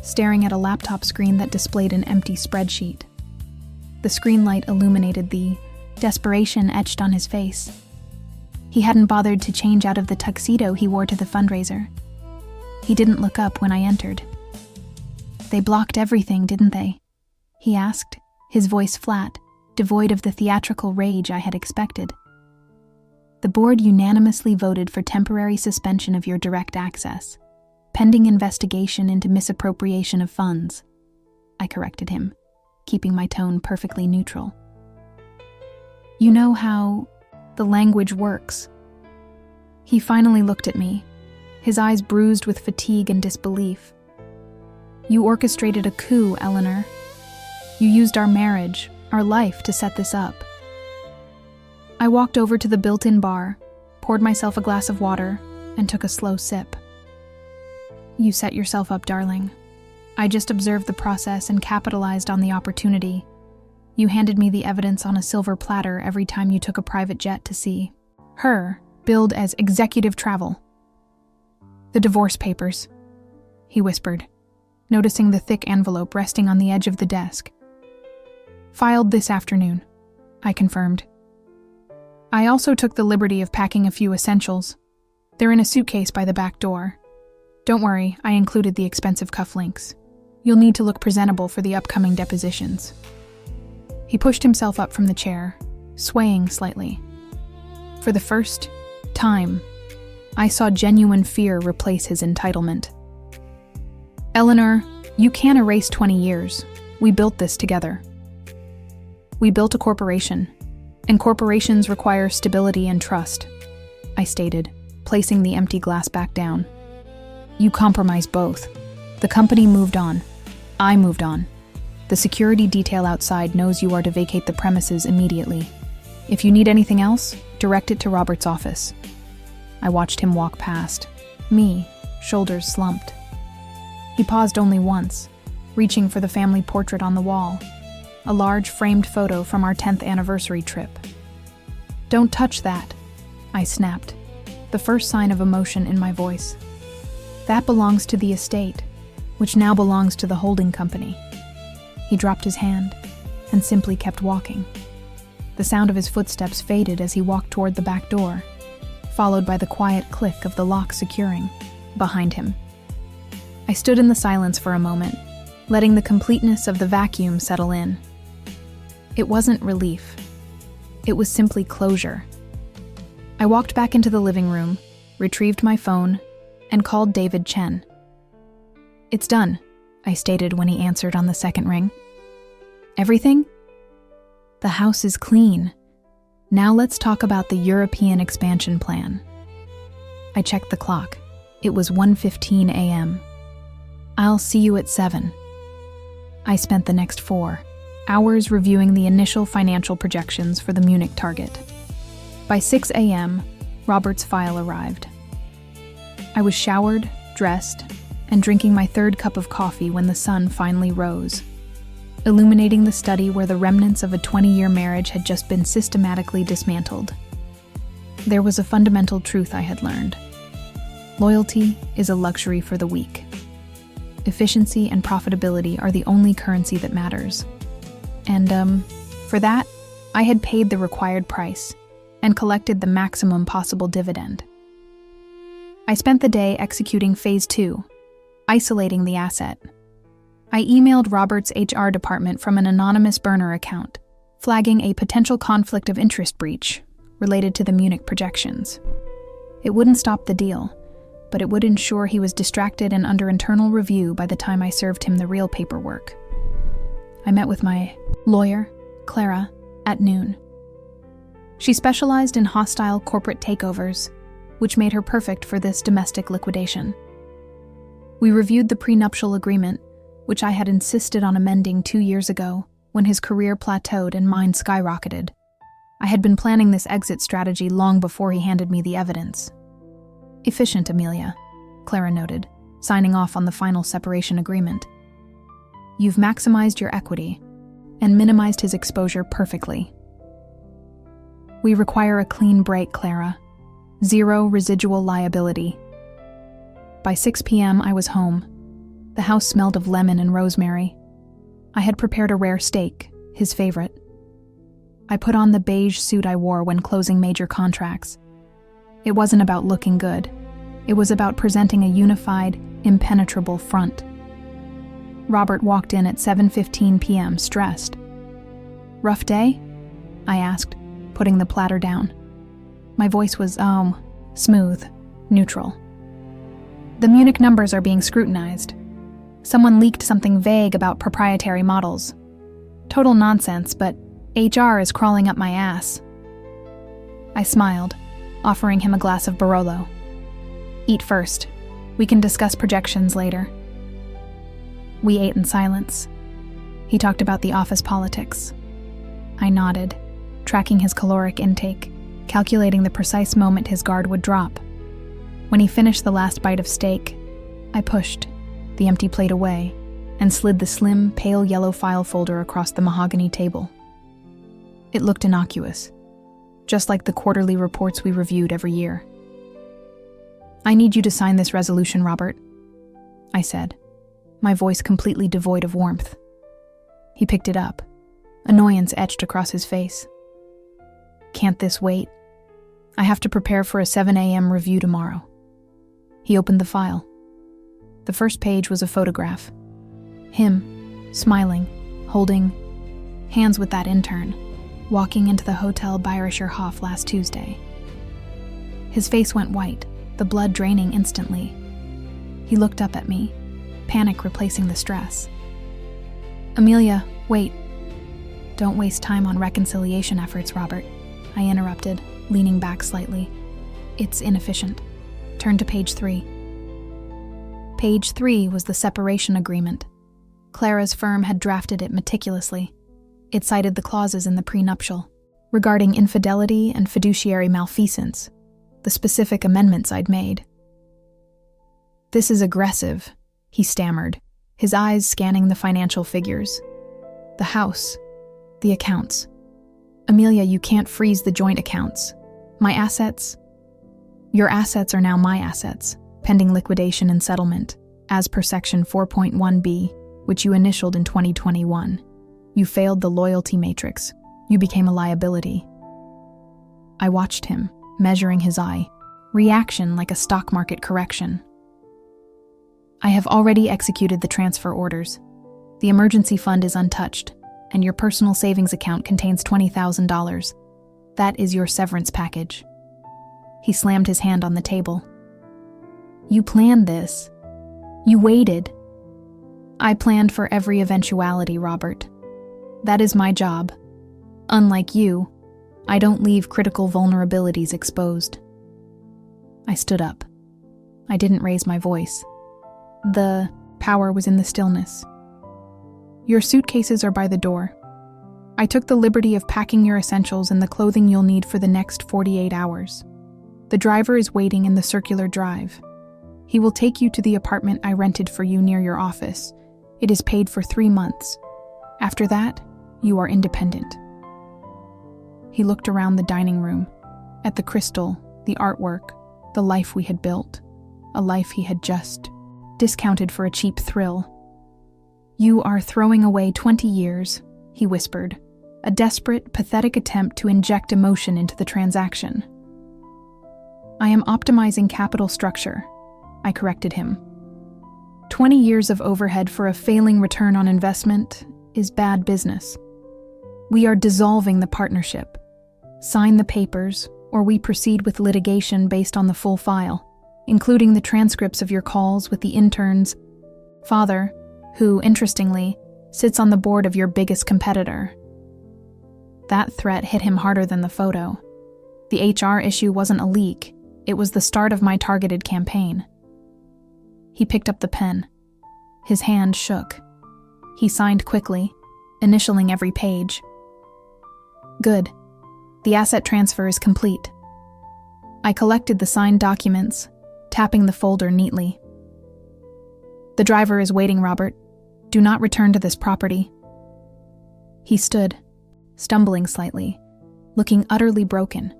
staring at a laptop screen that displayed an empty spreadsheet. The screen light illuminated the desperation etched on his face. He hadn't bothered to change out of the tuxedo he wore to the fundraiser. He didn't look up when I entered. They blocked everything, didn't they? He asked, his voice flat, devoid of the theatrical rage I had expected. The board unanimously voted for temporary suspension of your direct access, pending investigation into misappropriation of funds. I corrected him, keeping my tone perfectly neutral. You know how the language works. He finally looked at me, his eyes bruised with fatigue and disbelief. You orchestrated a coup, Eleanor. You used our marriage, our life, to set this up. I walked over to the built-in bar, poured myself a glass of water, and took a slow sip. You set yourself up, darling. I just observed the process and capitalized on the opportunity. You handed me the evidence on a silver platter every time you took a private jet to see her billed as executive travel. The divorce papers, he whispered, noticing the thick envelope resting on the edge of the desk. Filed this afternoon, I confirmed. I also took the liberty of packing a few essentials. They're in a suitcase by the back door. Don't worry, I included the expensive cufflinks. You'll need to look presentable for the upcoming depositions. He pushed himself up from the chair, swaying slightly. For the first time, I saw genuine fear replace his entitlement. Eleanor, you can't erase 20 years. We built this together. We built a corporation, and corporations require stability and trust, I stated, placing the empty glass back down. You compromised both. The company moved on. I moved on. The security detail outside knows you are to vacate the premises immediately. If you need anything else, direct it to Robert's office. I watched him walk past, me, shoulders slumped. He paused only once, reaching for the family portrait on the wall, a large framed photo from our 10th anniversary trip. Don't touch that, I snapped, the first sign of emotion in my voice. That belongs to the estate, which now belongs to the holding company. He dropped his hand and simply kept walking. The sound of his footsteps faded as he walked toward the back door, followed by the quiet click of the lock securing behind him. I stood in the silence for a moment, letting the completeness of the vacuum settle in. It wasn't relief. It was simply closure. I walked back into the living room, retrieved my phone, and called David Chen. It's done, I stated when he answered on the second ring. Everything? The house is clean. Now let's talk about the European expansion plan. I checked the clock. It was 1:15 a.m. I'll see you at 7. I spent the next 4 hours reviewing the initial financial projections for the Munich target. By 6 a.m., Robert's file arrived. I was showered, dressed, and drinking my third cup of coffee when the sun finally rose, illuminating the study where the remnants of a 20-year marriage had just been systematically dismantled. There was a fundamental truth I had learned. Loyalty is a luxury for the weak. Efficiency and profitability are the only currency that matters. And, for that, I had paid the required price and collected the maximum possible dividend. I spent the day executing Phase 2, isolating the asset. I emailed Robert's HR department from an anonymous burner account, flagging a potential conflict of interest breach related to the Munich projections. It wouldn't stop the deal, but it would ensure he was distracted and under internal review by the time I served him the real paperwork. I met with my lawyer, Clara, at noon. She specialized in hostile corporate takeovers, which made her perfect for this domestic liquidation. We reviewed the prenuptial agreement, which I had insisted on amending 2 years ago when his career plateaued and mine skyrocketed. I had been planning this exit strategy long before he handed me the evidence. Efficient, Amelia, Clara noted, signing off on the final separation agreement. You've maximized your equity and minimized his exposure perfectly. We require a clean break, Clara. 0 residual liability. By 6 p.m., I was home. The house smelled of lemon and rosemary. I had prepared a rare steak, his favorite. I put on the beige suit I wore when closing major contracts. It wasn't about looking good. It was about presenting a unified, impenetrable front. Robert walked in at 7:15 p.m., stressed. Rough day? I asked, putting the platter down. My voice was, smooth, neutral. The Munich numbers are being scrutinized. Someone leaked something vague about proprietary models. Total nonsense, but HR is crawling up my ass. I smiled, offering him a glass of Barolo. Eat first. We can discuss projections later. We ate in silence. He talked about the office politics. I nodded, tracking his caloric intake, calculating the precise moment his guard would drop. When he finished the last bite of steak, I pushed the empty plate away and slid the slim, pale yellow file folder across the mahogany table. It looked innocuous, just like the quarterly reports we reviewed every year. "I need you to sign this resolution, Robert," I said, my voice completely devoid of warmth. He picked it up, annoyance etched across his face. "Can't this wait? I have to prepare for a 7 a.m. review tomorrow." He opened the file. The first page was a photograph. Him, smiling, holding hands with that intern, walking into the Hotel Bayerischer Hof last Tuesday. His face went white, the blood draining instantly. He looked up at me, panic replacing the stress. "Amelia, wait. Don't waste time on reconciliation efforts, Robert," I interrupted, leaning back slightly. "It's inefficient. Turn to page 3. Page 3 was the separation agreement. Clara's firm had drafted it meticulously. It cited the clauses in the prenuptial regarding infidelity and fiduciary malfeasance, the specific amendments I'd made. "This is aggressive," he stammered, his eyes scanning the financial figures. "The house, the accounts. Amelia, you can't freeze the joint accounts. My assets? Your assets are now my assets, pending liquidation and settlement, as per Section 4.1b, which you initialed in 2021. You failed the loyalty matrix. You became a liability." I watched him, measuring his eye, reaction like a stock market correction. "I have already executed the transfer orders. The emergency fund is untouched, and your personal savings account contains $20,000. That is your severance package." He slammed his hand on the table. "You planned this. You waited." "I planned for every eventuality, Robert. That is my job. Unlike you, I don't leave critical vulnerabilities exposed." I stood up. I didn't raise my voice. The power was in the stillness. "Your suitcases are by the door. I took the liberty of packing your essentials and the clothing you'll need for the next 48 hours. The driver is waiting in the circular drive. He will take you to the apartment I rented for you near your office. It is paid for 3 months. After that, you are independent." He looked around the dining room, at the crystal, the artwork, the life we had built, a life he had just discounted for a cheap thrill. "You are throwing away 20 years, he whispered, a desperate, pathetic attempt to inject emotion into the transaction. "I am optimizing capital structure," I corrected him. 20 years of overhead for a failing return on investment is bad business. We are dissolving the partnership. Sign the papers, or we proceed with litigation based on the full file, including the transcripts of your calls with the intern's father, who, interestingly, sits on the board of your biggest competitor." That threat hit him harder than the photo. The HR issue wasn't a leak. It was the start of my targeted campaign. He picked up the pen. His hand shook. He signed quickly, initialing every page. "Good. The asset transfer is complete." I collected the signed documents, tapping the folder neatly. "The driver is waiting, Robert. Do not return to this property." He stood, stumbling slightly, looking utterly broken,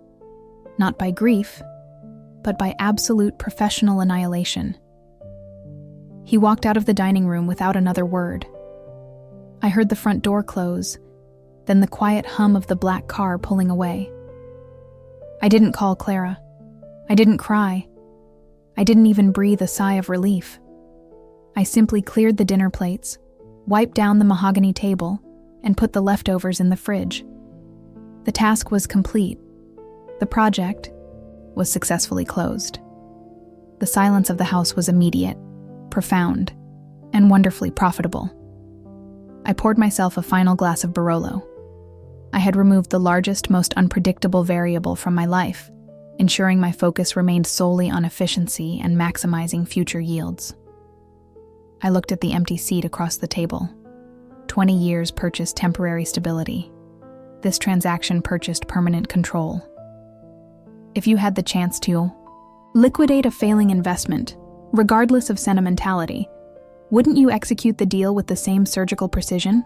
not by grief, but by absolute professional annihilation. He walked out of the dining room without another word. I heard the front door close, then the quiet hum of the black car pulling away. I didn't call Clara. I didn't cry. I didn't even breathe a sigh of relief. I simply cleared the dinner plates, wiped down the mahogany table, and put the leftovers in the fridge. The task was complete. The project was successfully closed. The silence of the house was immediate, profound, and wonderfully profitable. I poured myself a final glass of Barolo. I had removed the largest, most unpredictable variable from my life, ensuring my focus remained solely on efficiency and maximizing future yields. I looked at the empty seat across the table. 20 years purchased temporary stability. This transaction purchased permanent control. If you had the chance to, Liquidate a failing investment, regardless of sentimentality. Wouldn't you execute the deal with the same surgical precision?